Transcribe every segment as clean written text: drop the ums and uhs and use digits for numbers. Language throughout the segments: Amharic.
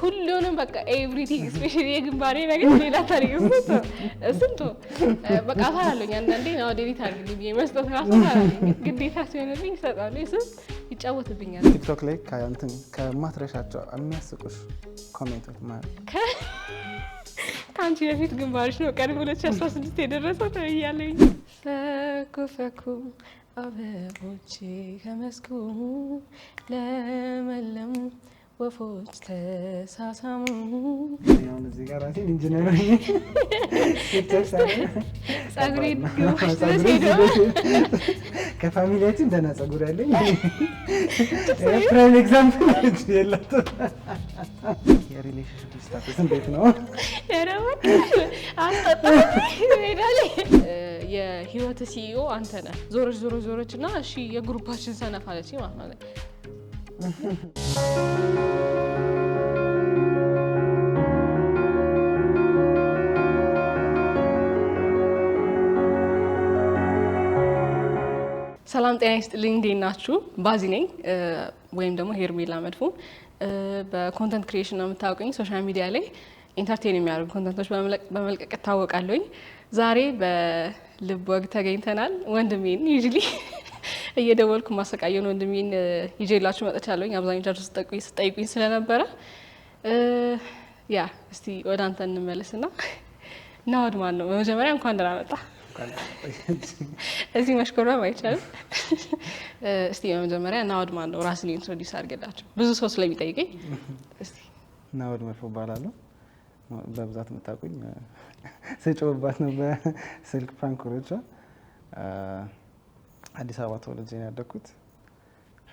ሁሉንም በቃ ኤቭሪቲንግ ስፔሻሊ የግንባሬ ነገር ሌላ ታሪክ ስንቱ በቃ አሳላለኝ አንዳንዴ ነው ዴሊት አድርግልኝ መስጠት ራሱ አሳላለኝ ግዴታ ሲሆንልኝ ይሰጣል እሱ ይጫወትብኛል ቲክቶክ ላይ ከማትረሻቸው የሚያስቁሽ ኮሜንቶች ማለት ካንቺ በፊት ግንባርሽ ነው ቀን 2016 የደረሰው ተብያለኝ ፈኩ አበቦቼ ከመስኩ ለመለም ወፎች ተሳሳሙ ያውን እዚህ ጋር አሲን ኢንጂነር ነኝ ጸጉሬ ሄዶ ከፋሚሊያችን ደህና ጸጉር ያለኝ ፕራይም ኤግዛምፕል የላትም የሪሌሽንሺፕ ስታተስ እንዴት ነው? ያረወት የህይወት ሲኢኦ አንተ ነህ ዞሮች እና እሺ የግሩፓችን ሰነፍ አለች ማለት ነው ሰላም ጤና ይስጥልኝ እንዴት ናችሁ ባዚ ነኝ ወይም ደግሞ ሄርሜላ መድፉ በኮንተንት ክሪኤሽን ነው የምታውቁኝ ሶሻል ሚዲያ ላይ ኢንተርቴይን የሚያደርጉ ኮንተንቶች በመልቀቅ እታወቃለሁኝ ዛሬ በልብ ወግ ተገኝተናል ወንድሜን ዩዥሊ እየደወልኩ ማሰቃየውን ወንድሜን ይዤላችሁ መጥቻለሁኝ አብዛኞቻችሁ ስጠይቁኝ ስለነበረ ያ እስቲ ወደ አንተ እንመለስና ናውድ ማን ነው በመጀመሪያ እንኳን ደህና መጣ እዚህ መሽኮራም አይቻልም እስቲ በመጀመሪያ ናውድ ማን ነው ራስን ኢንትሮዲዩስ አድርገላችሁ ብዙ ሰው ስለሚጠይቀኝ እስቲ ናውድ መድፉ እባላለሁ በብዛት የምታውቁኝ ስጮህባት ነው በስልክ ፕራንኮች አዲስ አበባ ተወልጄ ነው ያደግኩት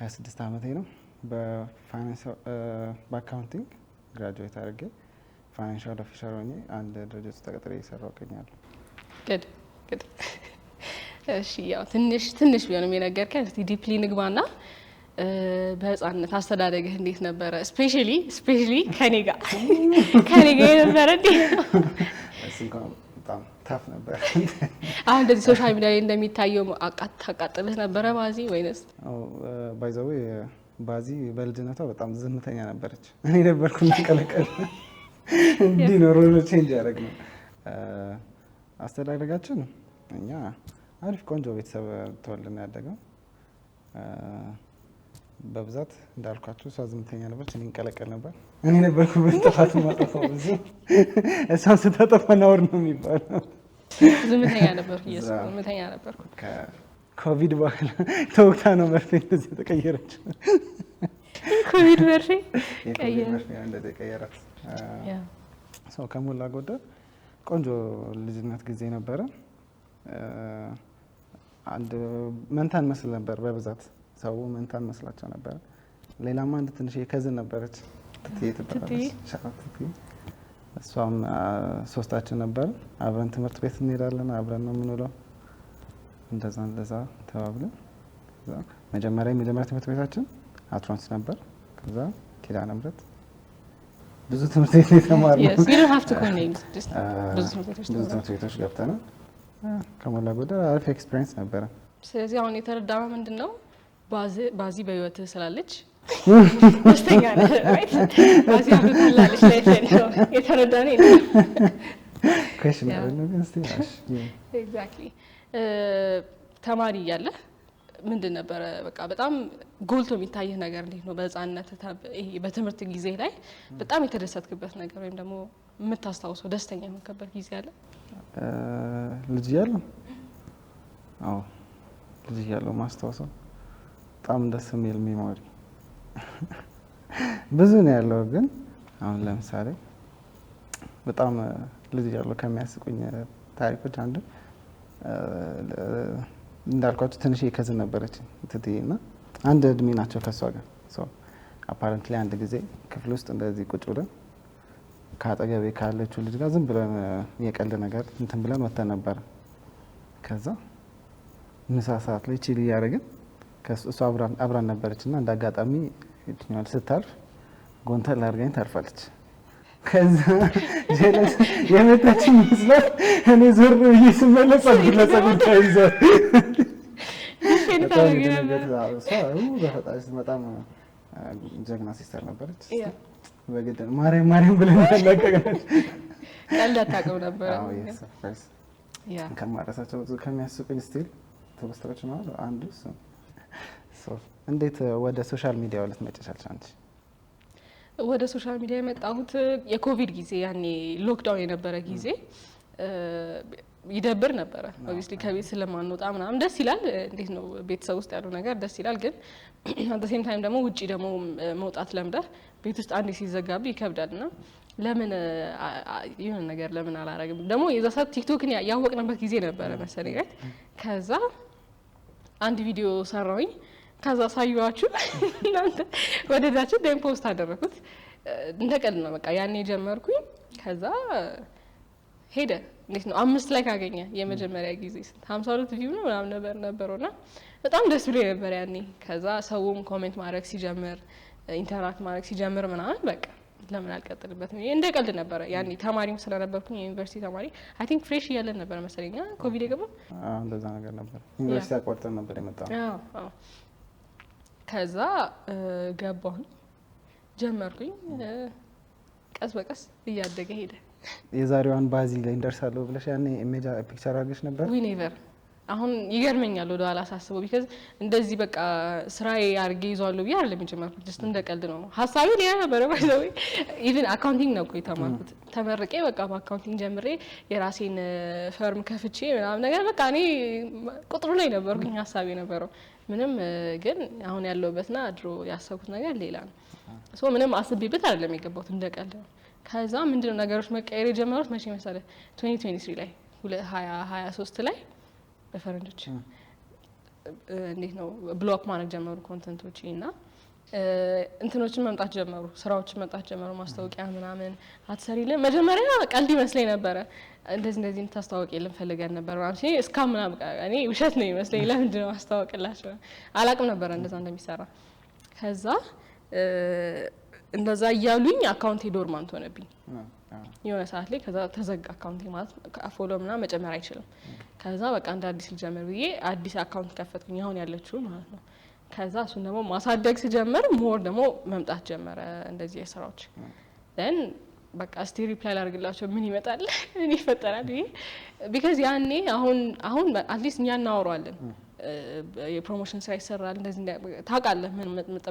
26 ዓመቴ ነው በአካውንቲንግ ግራጁዌት አድርጌ ፋይናንሻል ኦፊሰር ሆኜ አንድ ድርጅት ውስጥ ተቀጥሬ እየሰራሁ እገኛለሁ good እሺ ያው ትንሽ ቢሆንም የነገርከን እስቲ ዲፕሊ ንግባና በህፃንነት አስተዳደግህ እንዴት ነበረ ስፔሻሊ ከኔ ጋር የነበረ በጣም ታፍ ነበር አሁን እንደዚህ ሶሻል ሚዲያ ላይ እንደሚታየው አቃጥልህ ነበረ ባዚ ወይንስ ባይ ዘ ዌይ ባዚ በልጅነቷ በጣም ዝምተኛ ነበረች እኔ ነበርኩ እንቀለቀል እንዲኖር ነው ቼንጅ ያደረግ ነው አስተዳደጋችን እኛ አሪፍ ቆንጆ ቤተሰብ ተወልደን ያደገው በብዛት እንዳልኳችሁ እሷ ዝምተኛ ነበረች እኔ እንቀለቀል ነበር እኔ ነበርኩ በጥፋት ማጠፋው እዚህ እሷ ስታጠፋ ናውር ነው የሚባለው ዝምተኛ ነበርኩ ኮቪድ በኋላ ተወቅታ ነው መርፌ እንደዚህ ተቀየረች ኮቪድ መርፌ እንደዚህ ቀየራት ሰው ከሞላ ጎደል ቆንጆ ልጅነት ጊዜ ነበረ አንድ መንታን መስል ነበር በብዛት ሰው መንታን መስላቸው ነበር ሌላማ አንድ ትንሽ የከዝን ነበረች ትትይ እሷም ሶስታችን ነበር አብረን ትምህርት ቤት እንሄዳለን አብረን ነው የምንውለው እንደዛ ተባብለን መጀመሪያ የሚጀምረው ትምህርት ቤታችን አትሮንስ ነበር ከዛ ኪዳነ ምሕረት ብዙ ትምህርት ቤት የተማርነው yes you don't have to connect just ብዙ ትምህርት ቤቶች ገብተናል ከሞላ ጎደል አሪፍ ኤክስፒሪየንስ ነበረ ስለዚህ አሁን የተረዳነው ምንድነው ባዚ በህይወትህ ስላለች ደስተኛ ነህ right ባዚ አብራለች ላይ የተረዳነው question ነው ግን እስቲ exactly ተማሪ እያለህ ምንድን ነበር በቃ በጣም ጎልቶ የሚታየህ ነገር እንዴት ነው በህፃንነት ይሄ በትምህርት ጊዜ ላይ በጣም የተደሰትክበት ነገር ወይም ደግሞ የምታስታውሰው ደስተኛ የሆንክበት ጊዜ አለ ልጅ እያለሁ አዎ ልጅ እያለሁ ማስታወሰው በጣም ደስ የሚል ሜሞሪ ብዙ ነው ያለው ግን አሁን ለምሳሌ በጣም ልጅ እያለሁ ከሚያስቁኝ ታሪኮች አንዱ እንዳልኳችሁ ትንሽ ከዝን ነበረች ትትይና አንድ እድሜ ናቸው ከሷ ጋር ሶ አፓረንትሊ አንድ ጊዜ ክፍል ውስጥ እንደዚህ ቁጭ ብለን ካጠገቤ ካለችው ልጅ ጋር ዝም ብለን የቀልድ ነገር እንትን ብለን ወተን ነበር ከዛ ምሳ ሰዓት ላይ ቺሊ ያደረግን ከሷ አብራን ነበረችና እንዳጋጣሚ የትኛው ስታርፍ ጎንተል አድርጋኝ ታርፋለች ከዛ ጀለስ የመጣችኝ መስላት እኔ ዞር ብዬ ስመለስ ለጸጉር ተይዟል በጣም ጀግና ሲስተር ነበረች። ያ በግድ ማርያም ብለን ተለቀቀች። ቀልድ አታውቅም ነበር። አዎ yes of course ያ ከማረሳቸው ከሚያስቁኝ ስቲል ተበስተሮች ነው አንዱ እሱ። እንዴት ወደ ሶሻል ሚዲያው ልትመጪ ቻልሽ አንቺ? ወደ ሶሻል ሚዲያ የመጣሁት የኮቪድ ጊዜ ያኔ ሎክዳውን የነበረ ጊዜ ይደብር ነበረ። ኦብቪስሊ ከቤት ስለማንወጣ ምናምን ደስ ይላል። እንዴት ነው ቤተሰብ ውስጥ ያለው ነገር ደስ ይላል፣ ግን አት ሴም ታይም ደግሞ ውጪ ደግሞ መውጣት ለምደህ ቤት ውስጥ አንዴ ሲዘጋብ ይከብዳልና ለምን ይሁን ነገር ለምን አላረግም። ደግሞ የዛ ሰዓት ቲክቶክን ያወቅንበት ጊዜ ነበረ መሰለኝ አይደል? ከዛ አንድ ቪዲዮ ሰራውኝ። ከዛ ሳዩዋችሁ እናንተ ወደዳችሁ ደም ፖስት አደረኩት። እንደቀልድ ነው በቃ ያኔ ጀመርኩኝ። ከዛ ሄደ። እንዴት ነው 5 ላይክ አገኘ የመጀመሪያ ጊዜ 52 ቪው ነው ምናምን ነበርና በጣም ደስ ብሎ ነበር ያኔ። ከዛ ሰውም ኮሜንት ማድረግ ሲጀምር ኢንተራክት ማድረግ ሲጀምር ምናምን በቃ ለምን አልቀጥልበትም እንደ ቀልድ ነበረ። ያኔ ተማሪም ስለነበርኩኝ የዩኒቨርሲቲ ተማሪ አይ ቲንክ ፍሬሽ እያለን ነበር መሰለኝ ኮቪድ የገባው። እንደዛ ነገር ነበር። ዩኒቨርሲቲ አቋርጠን ነበር የመጣው። አዎ ከዛ ገባሁኝ ጀመርኩኝ። ቀስ በቀስ እያደገ ሄደ። የዛሬዋን ባዚ ላይ እንደርሳለሁ ብለሽ ያኔ ኢሜጅ ፒክቸር አድርገሽ ነበር? ዊ ኔቨር። አሁን ይገርመኛል ወደ ኋላ ሳስበው ቢካዝ እንደዚህ በቃ ስራዬ አድርጌ ይዟለሁ ብዬ አይደለም የጀመርኩት። ጀስት እንደ ቀልድ ነው። ሀሳቤ ሌላ ነበረ። ባይዘው ኢቭን አካውንቲንግ ነው እኮ የተማርኩት። ተመርቄ በቃ በአካውንቲንግ ጀምሬ የራሴን ፈርም ከፍቼ ምናምን ነገር በቃ እኔ ቁጥሩ ላይ ነበርኩኝ ሀሳቤ ነበረው። ምንም ግን አሁን ያለውበትና ድሮ ያሰብኩት ነገር ሌላ ነው። ሶ ምንም አስቤበት አይደለም የገባሁት እንደ ቀልድ ነው። ከዛ ምንድነው ነገሮች መቀየር የጀመሩት መቼ መሰለህ 2023 ላይ 2023 ላይ በፈረንጆች እንዴት ነው ብሎክ ማድረግ ጀመሩ ኮንተንቶች እና እንትኖችን መምጣት ጀመሩ፣ ስራዎችን መምጣት ጀመሩ፣ ማስታወቂያ ምናምን አትሰሪልን። መጀመሪያ ቀልድ ይመስለኝ ነበረ እንደዚህ እንታስተዋወቂልን ፈልገን ነበር ማለት ነው። እስካም ምናምን እኔ ውሸት ነው ይመስለኝ። ለምንድን ነው ማስተዋወቅላችሁ አላቅም ነበረ እንደዛ እንደሚሰራ። ከዛ እንደዛ እያሉኝ አካውንቴ ዶርማንት ሆነብኝ የሆነ ሰዓት ላይ። ከዛ ተዘጋ አካውንቴ ማለት ፎሎ ምናምን መጨመር አይችልም። ከዛ በቃ እንደ አዲስ ልጀምር ብዬ አዲስ አካውንት ከፈትኩኝ አሁን ያለችው ማለት ነው። ከዛ እሱን ደግሞ ማሳደግ ስጀምር ሞር ደግሞ መምጣት ጀመረ እንደዚህ የስራዎች ደን በቃ እስቲ ሪፕላይ ላድርግላቸው ምን ይመጣል ምን ይፈጠራል ብዬ ቢካዝ ያኔ አሁን አትሊስት እኛ እናወራዋለን የፕሮሞሽን ስራ ይሰራል እንደዚህ ታውቃለህ ምን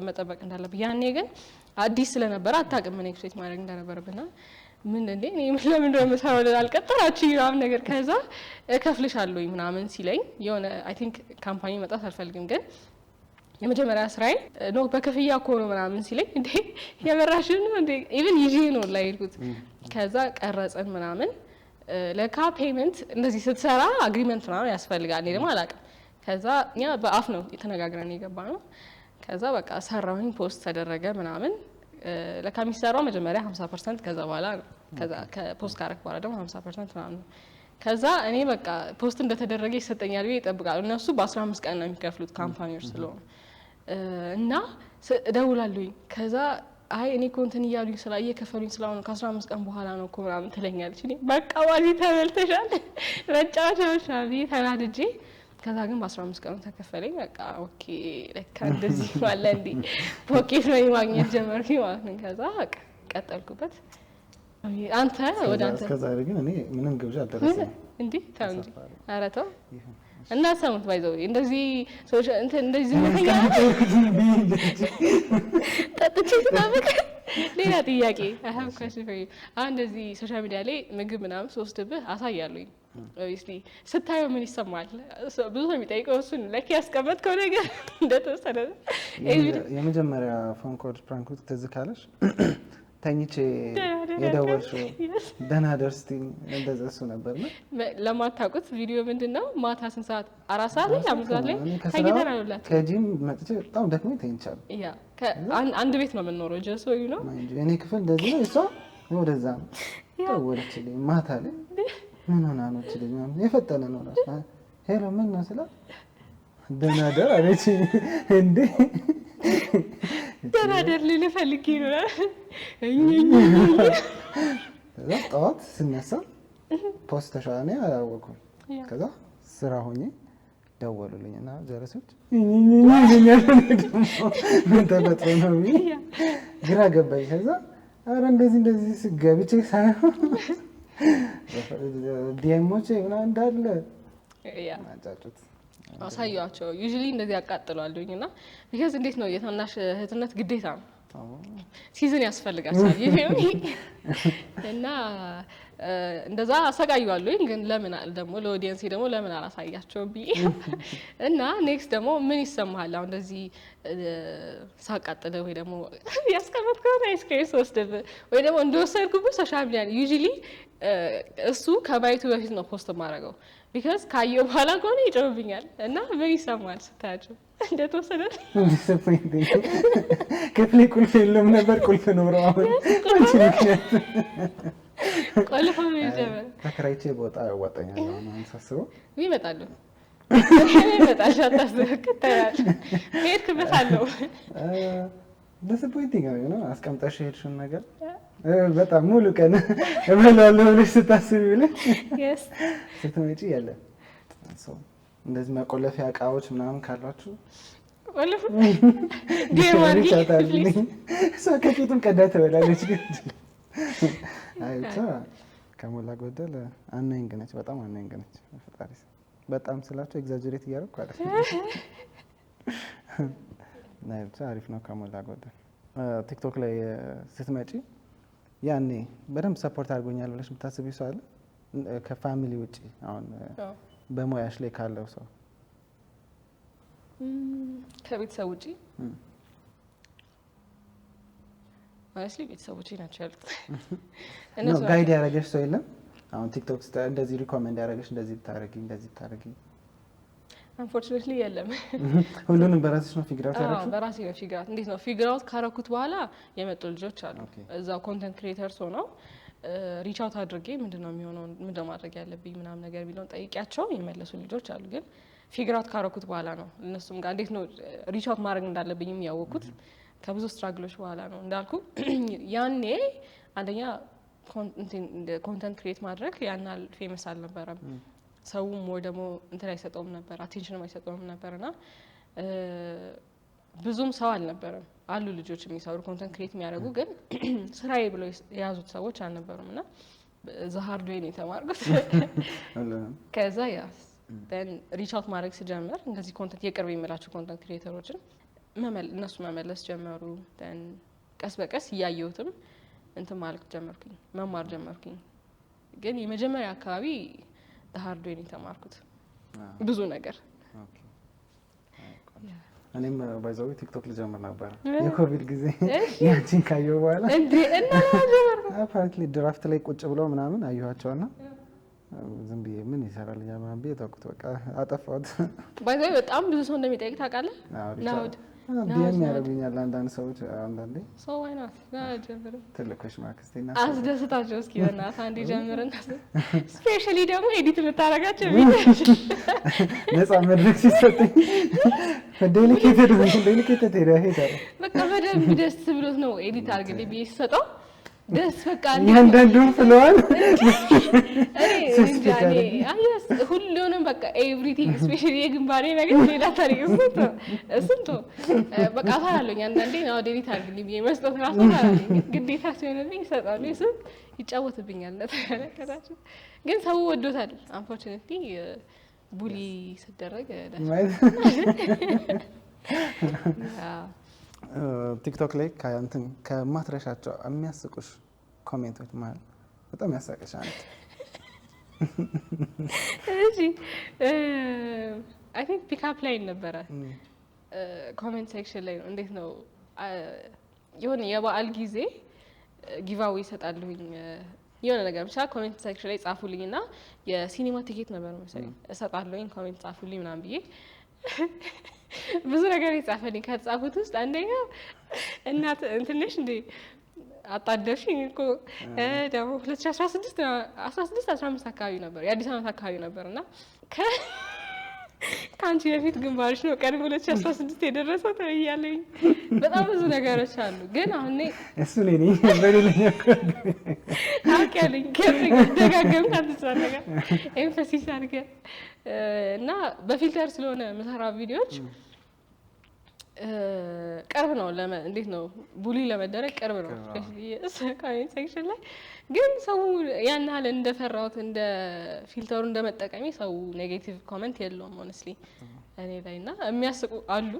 መጠበቅ እንዳለብህ። ያኔ ግን አዲስ ስለነበረ አታውቅም ምን ኤክስፔክት ማድረግ እንዳነበረብና ምን እንዴ እኔ ለምን ነው የምሰራው አልቀጠራችሁ ምናምን ነገር። ከዛ እከፍልሻለሁ ምናምን ሲለኝ የሆነ አይ ቲንክ ካምፓኒ መጣት አልፈልግም ግን የመጀመሪያ ስራዬ ነው በክፍያ እኮ ነው ምናምን ሲለኝ እንዴ የመራሽን ነው እንዴ ኢቭን ይዤ ነው ላይ ሄድኩት። ከዛ ቀረጽን ምናምን ለካ ፔመንት እንደዚህ ስትሰራ አግሪመንት ምናምን ያስፈልጋል። እኔ ደግሞ አላውቅም። ከዛ እኛ በአፍ ነው የተነጋግረን የገባ ነው። ከዛ በቃ ሰራሁኝ ፖስት ተደረገ ምናምን ለካ የሚሰራው መጀመሪያ 50% ከዛ በኋላ ከዛ ከፖስት ካረክ በኋላ ደግሞ 50% ምናምን ነው። ከዛ እኔ በቃ ፖስት እንደተደረገ ይሰጠኛል ብዬ ይጠብቃሉ። እነሱ በ15 ቀን ነው የሚከፍሉት ካምፓኒዎች ስለሆነ እና እደውላለሁኝ። ከዛ አይ እኔ ኮንተን እያሉኝ እየከፈሉኝ ስለሆነ ከ15 ቀን በኋላ ነው እኮ ምናምን ትለኛለች። እኔ በቃ ዋሊ ተበልተሻል መጫወቻዎች ብዬ ተናድጄ ከዛ ግን በ15 ቀኑ ተከፈለኝ። በቃ ኦኬ ለካ እንደዚህ ባለ እንዲ ፖኬት ነው ማግኘት ጀመርኩኝ ማለት ነው። ከዛ በቃ ቀጠልኩበት። አንተ ወደ አንተ ከዛ ግን እኔ ምንም ግብዣ አልደረሰም እንዴ ታው እንጂ ኧረ ተው እና ሰሙት ባይዘው እንደዚህ እንደዚህ ምንኛ ጠጥቼ ተጣበቀ። ሌላ ጥያቄ I have question for you። እንደዚህ ሶሻል ሚዲያ ላይ ምግብ ምናምን ሶስትብህ አሳያለሁኝ obviously ስታየው ምን ይሰማል? ብዙ ሰው የሚጠይቀው እሱን ለኪ ያስቀመጥከው ነገር እንደተወሰነ የመጀመሪያ ፎን ኮል ፕራንክ ትዝ ካለሽ ተኝቼ የደወልሽው ደህና ደርስቲ እንደዛ እሱ ነበርና ለማታውቁት ቪዲዮ ምንድነው ማታ ስንት ሰዓት 4 ሰዓት ላይ 5 ሰዓት ላይ ተኝተናል። ከጂም መጥቼ በጣም ደክሞኝ ተኝቻለሁ። ያ አንድ ቤት ነው የምንኖረው ጀሶ ዩ ነው እኔ ክፍል እንደዚህ ነው እሷ ወደዛ ነው ደወለችልኝ ማታ ላይ ምን ሆና ነው ትልኝ የፈጠነ ነው ራስ ሄሎ ምን ነው ስላት ደህና ደር አለች እንዴ ደህና ደር ልፈልግ ነው ጠዋት ስነሳ ፖስት ተሻለኝ አላወኩም። ከዛ ስራ ሆኜ ደወሉልኝ እና ጀለሶች ምን ተፈጥሮ ነው ግራ ገባኝ። ከዛ ኧረ እንደዚህ ስገብቼ ሳይሆን ዲኤሞቼ ምናምን እንዳለ አጫጩት አሳያቸው። ዩዥሊ እንደዚህ ያቃጥሏሉኝ እና ቢካዝ እንዴት ነው የታናሽ እህትነት ግዴታ ነው፣ ሲዝን ያስፈልጋቸዋል እና እንደዛ አሰቃዩዋለሁኝ። ግን ለምን ደግሞ ለኦዲየንስ ደግሞ ለምን አላሳያቸው ብዬ እና ኔክስት ደግሞ ምን ይሰማሃል አሁን እንደዚህ ሳቃጥለ ወይ ደግሞ ያስቀመጥከውን አይስክሬም ስወስድብ ወይ ደግሞ እንደወሰድኩብህ ሶሻል ሚዲያ ዩዥሊ እሱ ከማየቱ በፊት ነው ፖስት የማደርገው ቢካዝ ካየው በኋላ ከሆነ ይጮህብኛል እና ምን ይሰማል ስታያቸው እንደተወሰደ ክፍሌ ቁልፍ የለውም ነበር ቁልፍ ኖረው አሁን ምክንያት ቆልፎ ነው ይጀምራል። ተከራይቼ በወጣ ያዋጣኛል አሁን ሳስበው ይመጣሉ ይመጣል አታስደክታያል ሄድክበት አለው ዲስፖይንቲንግ ነው አስቀምጠሽ ሄድሽውን ነገር በጣም ሙሉ ቀን እበላለሁ ብለሽ ስታስቢ ብለሽ ስትመጪ ያለ እንደዚህ መቆለፊያ እቃዎች ምናምን ካሏችሁ ቆልፉ ዲማርጊ እሷ ከፊቱም ቀዳ ትበላለች። ግን አይታ ከሞላ ጎደል አናይንግ ነች፣ በጣም አናይንግ ነች። ፈጣሪ በጣም ስላቸው ኤግዛጀሬት እያደረኩ አይደል? ናይብቻ አሪፍ ነው ከሞላ ጎደል። ቲክቶክ ላይ ስትመጪ ያኔ በደንብ ሰፖርት አድርጎኛል ብለሽ የምታስቢው ሰው አለ ከፋሚሊ ውጪ? አሁን በሙያሽ ላይ ካለው ሰው ከቤተሰብ ውጪ ማለት ቤተሰቦቼ ናቸው ያሉት። እነሱ ጋይድ ያደረገሽ ሰው የለም? አሁን ቲክቶክ እንደዚህ ሪኮመንድ ያደረገሽ እንደዚህ ብታረጊ? አንፎርቹኔትሊ የለም። ሁሉንም በራስሽ ነው ፊግር አውት ያደረግሽው? በራሴ ነው ፊግር አውት። እንዴት ነው ፊግር አውት ካረኩት በኋላ የመጡ ልጆች አሉ እዛው ኮንተንት ክሪኤተርስ ሆነው ሪች አውት አድርጌ ምንድነው የሚሆነው ምንድነው ማድረግ ያለብኝ ምናምን ነገር ቢለውን ጠይቂያቸው የመለሱ ልጆች አሉ። ግን ፊግር አውት ካረኩት በኋላ ነው እነሱም ጋር እንዴት ነው ሪች አውት ማድረግ እንዳለብኝም ያወቅኩት ከብዙ ስትራግሎች በኋላ ነው። እንዳልኩ ያኔ አንደኛ ኮንተንት ክሪኤት ማድረግ ያናል ፌመስ አልነበረም። ሰውም ወይ ደግሞ እንትን አይሰጠውም ነበር፣ አቴንሽንም አይሰጠውም ነበርና ብዙም ሰው አልነበረም። አሉ ልጆች የሚሰሩ ኮንተንት ክሬት የሚያደርጉ ግን ስራዬ ብለው የያዙት ሰዎች አልነበሩም እና ዘሃርድ ዌይ ነው የተማርኩት። ከዛ ደን ሪች አውት ማድረግ ስጀምር እንደዚህ ኮንተንት የቅርብ የሚላቸው ኮንተንት ክሬተሮችን እነሱ መመለስ ጀመሩ። ደን ቀስ በቀስ እያየሁትም እንትን ማለት ጀመርኩኝ፣ መማር ጀመርኩኝ። ግን የመጀመሪያ አካባቢ ሃርድ ዌይ ነው የተማርኩት ብዙ ነገር። እኔም ባይዛው ቲክቶክ ልጀምር ነበር የኮቪድ ጊዜ ያቺን ካየሁ በኋላ አፓርትሊ ድራፍት ላይ ቁጭ ብለው ምናምን አየኋቸውና ዝም ብዬ ምን ይሰራል ያማን ቤት አቁት በቃ አጠፋሁት። ባይዛው በጣም ብዙ ሰው እንደሚጠይቅ ታውቃለህ? ናውድ ዲኤም ያደርጉኛል አንዳንድ ሰዎች አንዳንዴ ሰው ዋይናት ጀምር ትልቆሽ ማክስቴና አስደስታቸው እስኪ በእናትህ አንዴ ጀምርና ስፔሻሊ ደግሞ ኤዲት ልታረጋቸው ቪዲዮዎች ነፃ መድረክ ሲሰጠኝ ዴሊኬትድ ሄዳ በቃ በደንብ ደስ ብሎት ነው ኤዲት አድርግልኝ ብዬ ሲሰጠው ደስ በቃ አንዳንዱም ፍለዋል ሁሉንም በቃ ኤቭሪቲንግ ስፔሻሊ የግንባሬ ነገር ሌላ ታሪክ እሱንቶ በቃ አሳላለኝ። አንዳንዴ ነው ዴሊት አድርግልኝ ብዬ መስጠት ራሱ አሳላለኝ። ግዴታ ሲሆንልኝ ይሰጣሉ። እሱም ይጫወትብኛል ለተከታታችሁ። ግን ሰው ወዶታል። አንፎርቹኔትሊ ቡሊ ሲደረግ ቲክቶክ ላይ ከማትረሻቸው የሚያስቁሽ ኮሜንቶች ማለት በጣም ያሳቅሻል? እሺ አይ ቲንክ ፒክአፕ ላይ ነበረ ኮሜንት ሴክሽን ላይ ነው። እንዴት ነው የሆነ የበዓል ጊዜ ጊቫዌ ይሰጣሉኝ የሆነ ነገር ብቻ ኮሜንት ሴክሽን ላይ ጻፉልኝና የሲኒማ ቲኬት ነበር መሰለኝ እሰጣለሁኝ ኮሜንት ጻፉልኝ ምናምን ብዬ ብዙ ነገር ይጻፈልኝ። ከተጻፉት ውስጥ አንደኛው እናት እንትንሽ እንዴ አጣደፍሽኝ እኮ ደግሞ 2016 15 አካባቢ ነበር የአዲስ ዓመት አካባቢ ነበርና ከአንቺ በፊት ግንባርሽ ነው ቀድሞ 2016 የደረሰው ተብያለኝ። በጣም ብዙ ነገሮች አሉ። ግን አሁን እሱ ነኝ በሌለኛ አውቃለሁ ከፍኝ ደጋገም ታንተሳለጋ ኤምፋሲስ አድርገ እና በፊልተር ስለሆነ የምሰራው ቪዲዮዎች ቅርብ ነው እንዴት ነው ቡሊ ለመደረግ ቅርብ ነው ስፔሻሊ ኮሜንት ሴክሽን ላይ ግን ሰው ያን ያህል እንደፈራሁት እንደ ፊልተሩ እንደመጠቀሚ ሰው ኔጌቲቭ ኮሜንት የለውም ሆነስሊ እኔ ላይና የሚያስቁ አሉ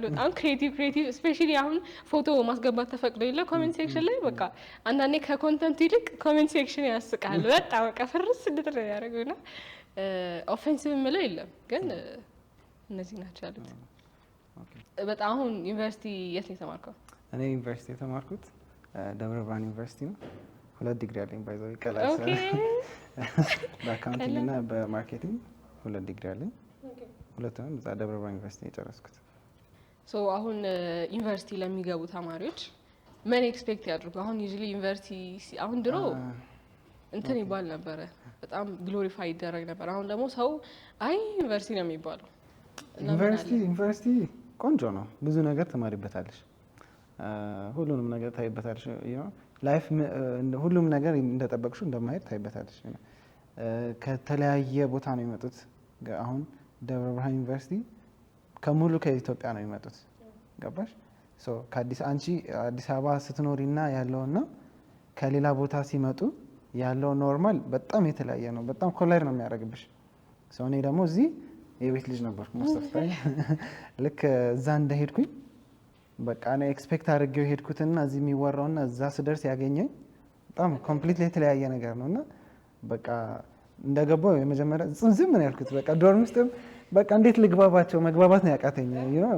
በጣም ክሬቲቭ ስፔሻሊ አሁን ፎቶ ማስገባት ተፈቅዶ የለ ኮሜንት ሴክሽን ላይ በቃ አንዳንዴ ከኮንተንት ይልቅ ኮሜንት ሴክሽን ያስቃል በጣም በቃ ፍርስ እንድትል ያደርጉና ኦፌንሲቭ ምለው የለም ግን እነዚህ ናቸው ያሉት በጣም አሁን ዩኒቨርሲቲ የት ነው የተማርከው? እኔ ዩኒቨርሲቲ የተማርኩት ደብረ ብርሃን ዩኒቨርሲቲ ነው። 2 ዲግሪ አለኝ ባይዘው ይቀላል። ኦኬ በአካውንቲንግ እና በማርኬቲንግ 2 ዲግሪ አለኝ። ሁለቱንም እዛ ደብረ ብርሃን ዩኒቨርሲቲ የጨረስኩት። ሶ አሁን ዩኒቨርሲቲ ለሚገቡ ተማሪዎች ምን ኤክስፔክት ያድርጉ? አሁን ዩዥሊ ዩኒቨርሲቲ አሁን ድሮ እንትን ይባል ነበረ በጣም ግሎሪፋይ ይደረግ ነበር። አሁን ደግሞ ሰው አይ ዩኒቨርሲቲ ነው የሚባለው። ዩኒቨርሲቲ ቆንጆ ነው። ብዙ ነገር ትማሪበታለሽ። ሁሉንም ነገር ታይበታለሽ። ላይፍ ሁሉም ነገር እንደጠበቅሽው እንደማይሄድ ታይበታለሽ። ከተለያየ ቦታ ነው የሚመጡት። አሁን ደብረ ብርሃን ዩኒቨርሲቲ ከሙሉ ከኢትዮጵያ ነው የሚመጡት። ገባሽ? ከአዲስ አንቺ አዲስ አበባ ስትኖሪና ያለውና ከሌላ ቦታ ሲመጡ ያለው ኖርማል በጣም የተለያየ ነው። በጣም ኮላይድ ነው የሚያደርግብሽ። እኔ ደግሞ እዚህ የቤት ልጅ ነበርኩ ማስተፍታይ ልክ እዛ እንደሄድኩኝ በቃ እኔ ኤክስፔክት አድርጌው ሄድኩትና እዚህ የሚወራውና እዛ ስደርስ ያገኘኝ በጣም ኮምፕሊትሊ የተለያየ ነገር ነውና በቃ እንደገባው የመጀመሪያ ዝም ነው ያልኩት። በቃ ዶርም ውስጥም በቃ እንዴት ልግባባቸው መግባባት ነው ያቃተኝ።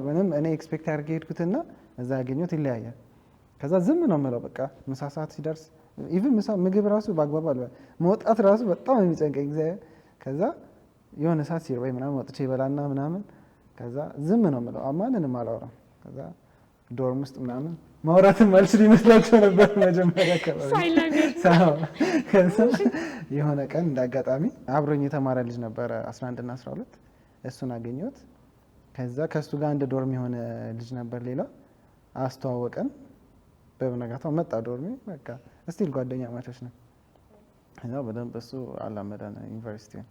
ምንም እኔ ኤክስፔክት አድርጌ ሄድኩትና እዛ ያገኘሁት ይለያያል። ከዛ ዝም ነው የምለው በቃ ምሳ ሰዓት ሲደርስ ኢቭን ምግብ ራሱ በአግባብ መውጣት ራሱ በጣም የሚጨንቀኝ ጊዜ ከዛ የሆነ ሰዓት ሲርበኝ ምናምን ወጥቼ ይበላና ምናምን ከዛ ዝም ነው የምለው ማንንም አላወራም። ከዛ ዶርም ውስጥ ምናምን ማውራትም አልችል ይመስላቸው ነበር መጀመሪያ ከዛ የሆነ ቀን እንዳጋጣሚ አብሮኝ የተማረ ልጅ ነበረ 11 እና 12 እሱን አገኘሁት። ከዛ ከሱ ጋር አንድ ዶርም የሆነ ልጅ ነበር ሌላ አስተዋወቀን። በመነጋታው መጣ ዶርሜ በቃ ስቲል ጓደኛ ማቾች ነው። ከዛ በደንብ እሱ አላመደን ዩኒቨርሲቲውን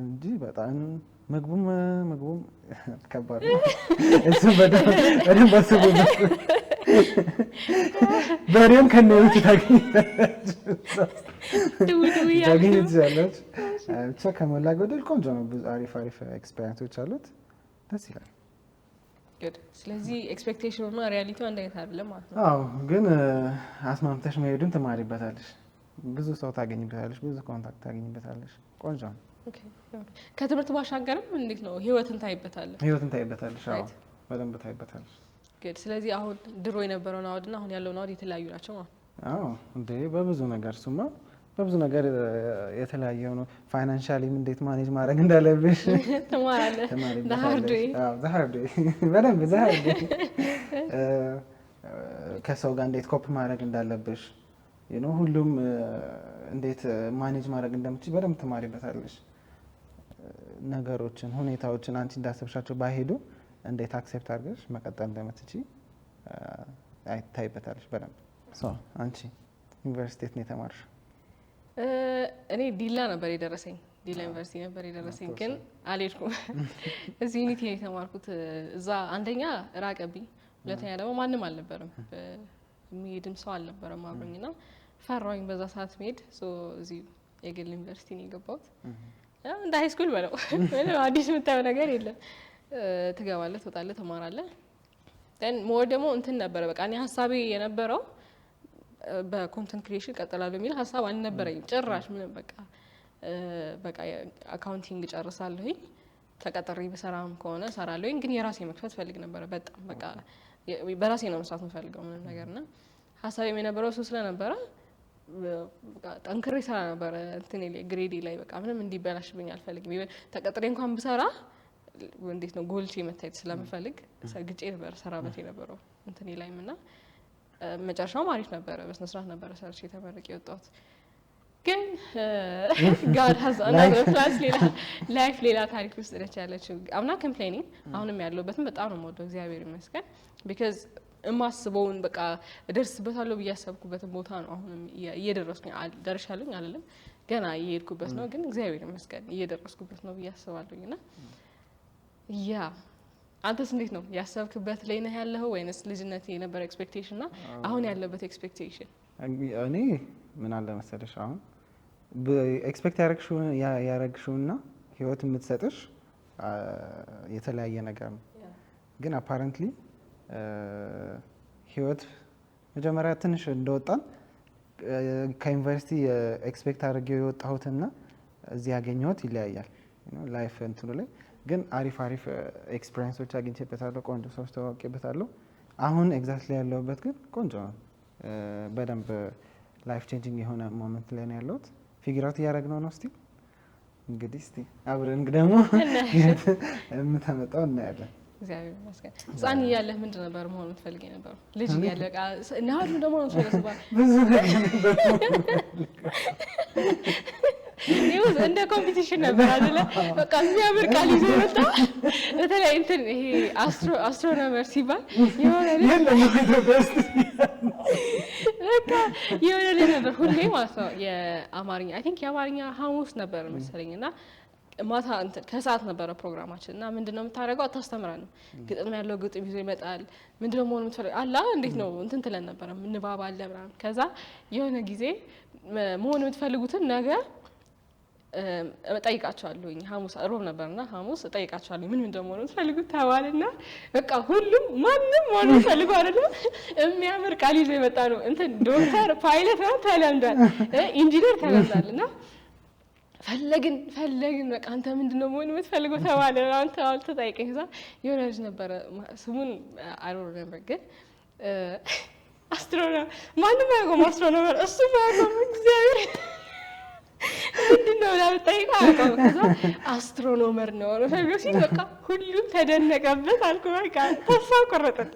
እንጂ በጣም ምግቡም ከባድ ነው። እሱ በደንብ አስቦበት በሬም ከነውት ታገኝቻለች። ብቻ ከሞላ ጎደል ቆንጆ ነው። ብዙ አሪፍ ኤክስፔሪንሶች አሉት። ደስ ይላል። ስለዚህ ኤክስፔክቴሽኑ እና ሪያሊቲው አንድ አይነት አይደለም ማለት ነው። አዎ፣ ግን አስማምተሽ መሄዱን ትማሪበታለሽ። ብዙ ሰው ታገኝበታለሽ፣ ብዙ ኮንታክት ታገኝበታለሽ። ቆንጆ ነው። ከትምህርት ባሻገርም እንዴት ነው ህይወትን ታይበታለሽ? ህይወትን ታይበታለሽ። አዎ፣ በደንብ ታይበታለሽ። ስለዚህ አሁን ድሮ የነበረው ናውድና አሁን ያለው ናውድ የተለያዩ ናቸው ማለት ነው። አዎ፣ እንዴ በብዙ ነገር ሱማ በብዙ ነገር የተለያየ ነው። ፋይናንሻሊም እንዴት ማኔጅ ማድረግ እንዳለብሽ ተማራለህ። ዘሃርድ በደንብ ዘሃርድ ከሰው ጋር እንዴት ኮፕ ማድረግ እንዳለብሽ ሁሉም እንዴት ማኔጅ ማድረግ እንደምትችል በደንብ ትማሪበታለሽ። ነገሮችን፣ ሁኔታዎችን አንቺ እንዳሰብሻቸው ባይሄዱ እንዴት አክሴፕት አድርገሽ መቀጠል እንደምትችይ ታይበታለሽ በደንብ። አንቺ ዩኒቨርሲቲ የት ነው የተማርሽ? እኔ ዲላ ነበር የደረሰኝ። ዲላ ዩኒቨርሲቲ ነበር የደረሰኝ፣ ግን አልሄድኩም። እዚህ ዩኒቲ ነው የተማርኩት። እዛ አንደኛ ራቀብኝ፣ ሁለተኛ ደግሞ ማንም አልነበረም፣ የሚሄድም ሰው አልነበረም አብሮኝና ፈራሁኝ በዛ ሰዓት መሄድ። እዚህ የግል ዩኒቨርሲቲ ነው የገባሁት። እንደ ሃይ ስኩል በለው አዲስ የምታየው ነገር የለም። ትገባለህ፣ ትወጣለህ፣ ትማራለህ። ሞር ደግሞ እንትን ነበረ በቃ እኔ ሀሳቤ የነበረው በኮንተንት ክሪኤሽን ቀጥላለሁ የሚል ሀሳብ አልነበረኝም ጭራሽ። ምንም በቃ አካውንቲንግ ጨርሳለሁኝ፣ ተቀጥሬ በሰራም ከሆነ ሰራለሁኝ። ግን የራሴ መክፈት ፈልግ ነበረ በጣም በቃ በራሴ ነው መስራት የምፈልገው ምንም ነገርና ሀሳቤም የነበረው እሱ ስለነበረ ጠንክሬ ሰራ ነበረ። እንትን ግሬዴ ላይ በቃ ምንም እንዲበላሽብኝ አልፈልግም። ተቀጥሬ እንኳን ብሰራ እንዴት ነው ጎልቼ መታየት ስለምፈልግ ግጬ ነበር ሰራበት የነበረው እንትን ላይም እና መጨረሻው አሪፍ ነበረ። በስነ ስርዓት ነበረ ሰርቼ ተመርቄ የወጣሁት። ግን ጋድ ሃዝ አናዘር ፕላስ ላይፍ ሌላ ታሪክ ውስጥ ነች ያለችው። አምና ኮምፕሌኒንግ አሁንም ያለሁበትም በጣም ነው የምወደው እግዚአብሔር ይመስገን። ቢካዝ የማስበውን በቃ እደርስበታለሁ ብዬ ያሰብኩበትን ቦታ ነው አሁንም እየደረስኩኝ ደርሻለሁኝ አይደለም ገና እየሄድኩበት ነው ግን እግዚአብሔር ይመስገን እየደረስኩበት ነው ብዬ አስባለሁኝ እና ያ አንተስ እንዴት ነው ያሰብክበት ላይ ነህ ያለኸው ወይንስ ልጅነት የነበረ ኤክስፔክቴሽን እና አሁን ያለበት ኤክስፔክቴሽን? እኔ ምን አለ መሰለሽ አሁን ኤክስፔክት ያረግሽውና ህይወት የምትሰጥሽ የተለያየ ነገር ነው። ግን አፓረንትሊ ህይወት መጀመሪያ ትንሽ እንደወጣን ከዩኒቨርሲቲ ኤክስፔክት አድርጌው የወጣሁትና እዚህ ያገኘሁት ይለያያል። ላይፍ እንትኑ ላይ ግን አሪፍ ኤክስፒሪየንሶች አግኝቼበታለሁ፣ ቆንጆ ሰዎች ተዋውቄበታለሁ። አሁን ኤግዛክትሊ ያለሁበት ግን ቆንጆ ነው። በደንብ ላይፍ ቼንጂንግ የሆነ ሞመንት ላይ ነው ያለሁት። ፊግር አውት እያደረግነው ነው። እንግዲህ አብረን ደግሞ የምታመጣው እናያለን። እግዚአብሔር ይመስገን። ህፃን እያለህ ምንድን ነበር መሆን የምትፈልግ የነበረው? ልጅ እያለህ ናሉ ደግሞ ነው ስለሰባ ብዙ ነበር ይሁን እንደ ኮምፒቲሽን ነበር አይደለ? በቃ የሚያምር ቃል ይዞ መጣ። በተለይ እንትን ይሄ አስትሮኖመር ሲባል የሆነ በቃ የሆነ ነበር ሁሌ ማለት ነው። የአማርኛ አይ ቲንክ የአማርኛ ሐሙስ ነበር መሰለኝና ማታ እንትን ከሰዓት ነበረ ፕሮግራማችን እና ምንድነው የምታደርገው? አታስተምረንም። ግጥም ያለው ግጥም ይዞ ይመጣል። ምንድነው መሆን የምትፈልገው አላ እንዴት ነው እንትን ትለን ነበረ። ምንባብ አለ ምናምን። ከዛ የሆነ ጊዜ መሆን የምትፈልጉትን ነገር እጠይቃቸዋለሁኝ። ሐሙስ ሮብ ነበርና ሐሙስ እጠይቃቸዋለሁ ምን እንደሆነ የምትፈልጉት ተባልና በቃ ሁሉም ማንም መሆን ፈልጎ አይደለም የሚያምር ቃል ይዞ የመጣ ነው። እንትን ዶክተር ፓይለት ነው ተለምዷል፣ ኢንጂነር ተለምዷልና ፈለግን በቃ አንተ ምንድነው መሆን የምትፈልገው ተባለ። አንተ አልተጠይቀኝ ዛ የሆነ ልጅ ነበረ ስሙን አሮር ነበር ግን አስትሮኖመር ማንም ያውቀው አስትሮኖመር እሱ ያውቀው እግዚአብሔር ምንድነው ላልጠይቀው አውቀው ከዛ አስትሮኖመር ነው ነው ሲል በቃ ሁሉም ተደነቀበት አልኩ። በቃ ተስፋ ቆረጠን።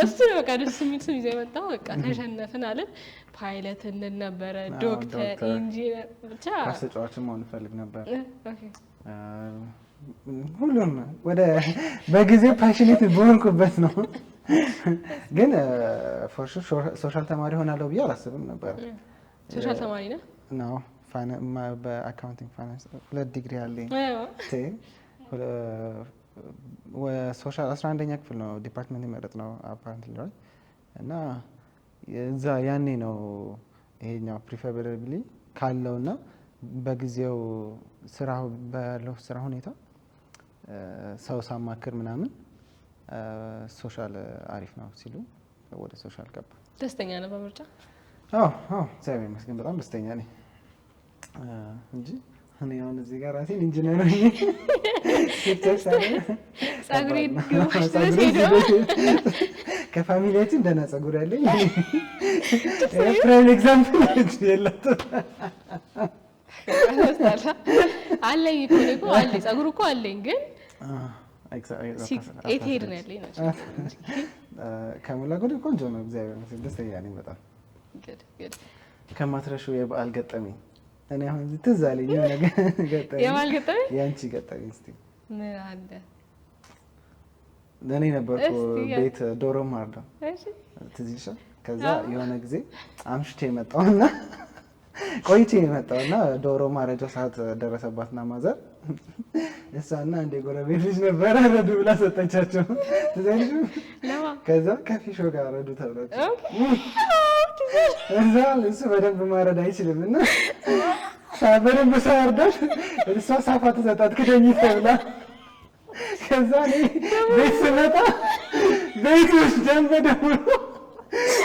እሱ በቃ ደስ የሚል ስም ይዘው የመጣው በቃ ተሸነፍን አለን። ፓይለት ነበረ ዶክተር ኢንጂነር ብቻ ተጫዋችም መሆን ፈልግ ነበር። ሁሉም ወደ በጊዜው ፓሽኔት በሆንኩበት ነው። ግን ፎር ሶሻል ተማሪ ሆናለሁ ብዬ አላስብም ነበር። ሶሻል ተማሪ ነህ? ነው በአካውንቲንግ ፋይናንስ 2 ዲግሪ አለኝ። ሶሻል 11ኛ ክፍል ነው ዲፓርትመንት የመረጥ ነው አፓረንትሊ እና እዛ ያኔ ነው ይሄኛው ፕሪፈራብሊ ካለውና በጊዜው ባለው ስራ ሁኔታ ሰው ሳማክር ምናምን ሶሻል አሪፍ ነው ሲሉ ወደ ሶሻል ገባ። ደስተኛ ነህ በምርጫ? አዎ እግዚአብሔር ይመስገን በጣም ደስተኛ ነኝ እንጂ እኔ አሁን እዚህ ጋር ራሴን ኢንጂነር ነኝ ጸጉሬ ሄዶ ከፋሚሊያችን ደህና ጸጉር ያለኝ ፕራይም ኤግዛምፕል የለውም አለኝ እኮ አለኝ ጸጉር እኮ አለኝ ግን ኤትሄድ ነው ያለኝ ነው። ከሞላ ጎደል ቆንጆ ነው እግዚአብሔር ይመስገን ደስተኛ ነኝ በጣም። ከማትረሺው የበዓል ገጠመኝ እኔ አሁን እዚህ ትዝ አለኝ የሆነ ገጠመኝ። የበዓል ገጠመኝ? ያንቺ ገጠመኝ እስቲ ምን አለ? እኔ ነበርኩ ቤት ዶሮ ማርዳ ትዝ ይልሻል። ከዛ የሆነ ጊዜ አምሽቼ መጣሁና ቆይቼ መጣሁና ዶሮ ማረጃ ሰዓት ደረሰባትና ማዘር እሷና እንደ ጎረቤት ልጅ ነበረ ረዱ ብላ ሰጠቻቸው። ትዘልጁ ከዛ ከፊሾ ጋር ረዱ ተብሏቸው እዛ እሱ በደንብ ማረድ አይችልም እና በደንብ ሳያርዳት እሷ ሳፋ ተሰጣት ክደኝ ተብላ ከዛ ቤት ስመጣ ቤት ውስጥ ደንበደሙ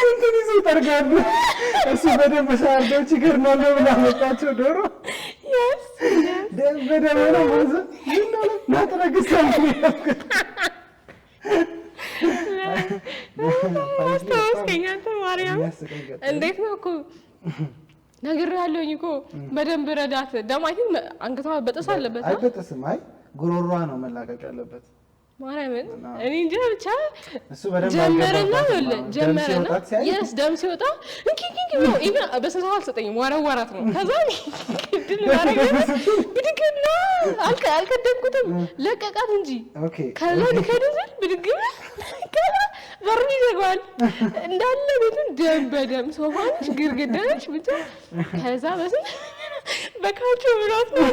እንትን ይዞ ጠርጋሉ። እሱ በደንብ ሳያርዳው ችግር ነው ብላ መጣቸው ዶሮ ደንበደሙ ነው ማለት ነው። ናጥረግሳም አስተዋወስከኝ አንተ ማርያም። እንዴት ነው እኮ ነግሬሃለሁኝ እኮ በደንብ ረዳት። ደግሞ አይ ቲንክ አንገቷ በጥስ አለበት። አይበጥስም። አይ ጉሮሯ ነው መላቀቅ ያለበት ማርያምን። እኔ እንጃ ብቻ እሱ በደንብ ጀመረና የስ ደም ሲወጣ እንኪ ነው ኢቭን በሰው አልሰጠኝም። ወረወራት ነው ከዛ ድል ማረገ ብድግና አልቀደምኩትም ለቀቃት እንጂ ከዛ ከደዘል ብድግና ከዛ በሩን ይዘጋዋል እንዳለ ቤቱን ደም በደም ሶፋንሽ ግርግዳሽ ብቻ ከዛ በካልቾ ብሏት ነው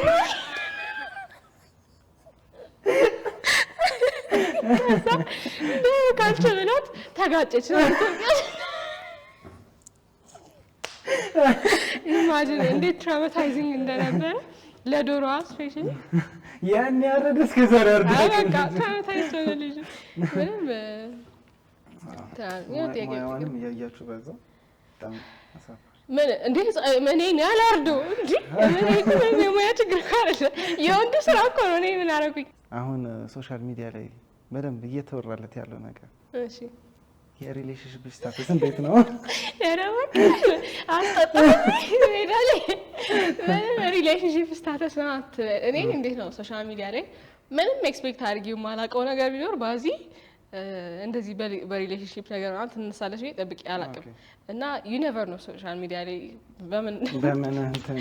ከዛ በካልቾ ብሏት ተጋጨች ነው ኢማጂን እንዴት ትራውማታይዚንግ እንደነበረ ለዶሮዋ ስፔሻሊ ያን ያረደስ ከዛሬ አርደ በቃ ትራውማታይዝ ሆነልሽ ምንም ማያዋንም ያያችሁ በዛው በጣም አሳፋ ምን እንዴት እኔ ያላርዶ እንዴ እኔ የሙያ ችግር ካለ የወንድ ስራ እኮ ነው እኔ ምን አደረኩኝ አሁን ሶሻል ሚዲያ ላይ በደንብ እየተወራለት ያለው ነገር እሺ የሪሌሽንሺፕ ስታተስ እንዴት ነው ያረባክ አጣጣም ሜዳሌ ሪሌሽንሺፕ ስታተስ ናት እኔ እንዴት ነው ሶሻል ሚዲያ ላይ ምንም ኤክስፔክት አድርጊው ማላቀው ነገር ቢኖር ባዚ እንደዚህ በሪሌሽንሺፕ ነገር አንተ ተነሳለሽ ወይ ጠብቂ አላቀም እና ዩ ኔቨር ኖ ሶሻል ሚዲያ ላይ በምን እንትን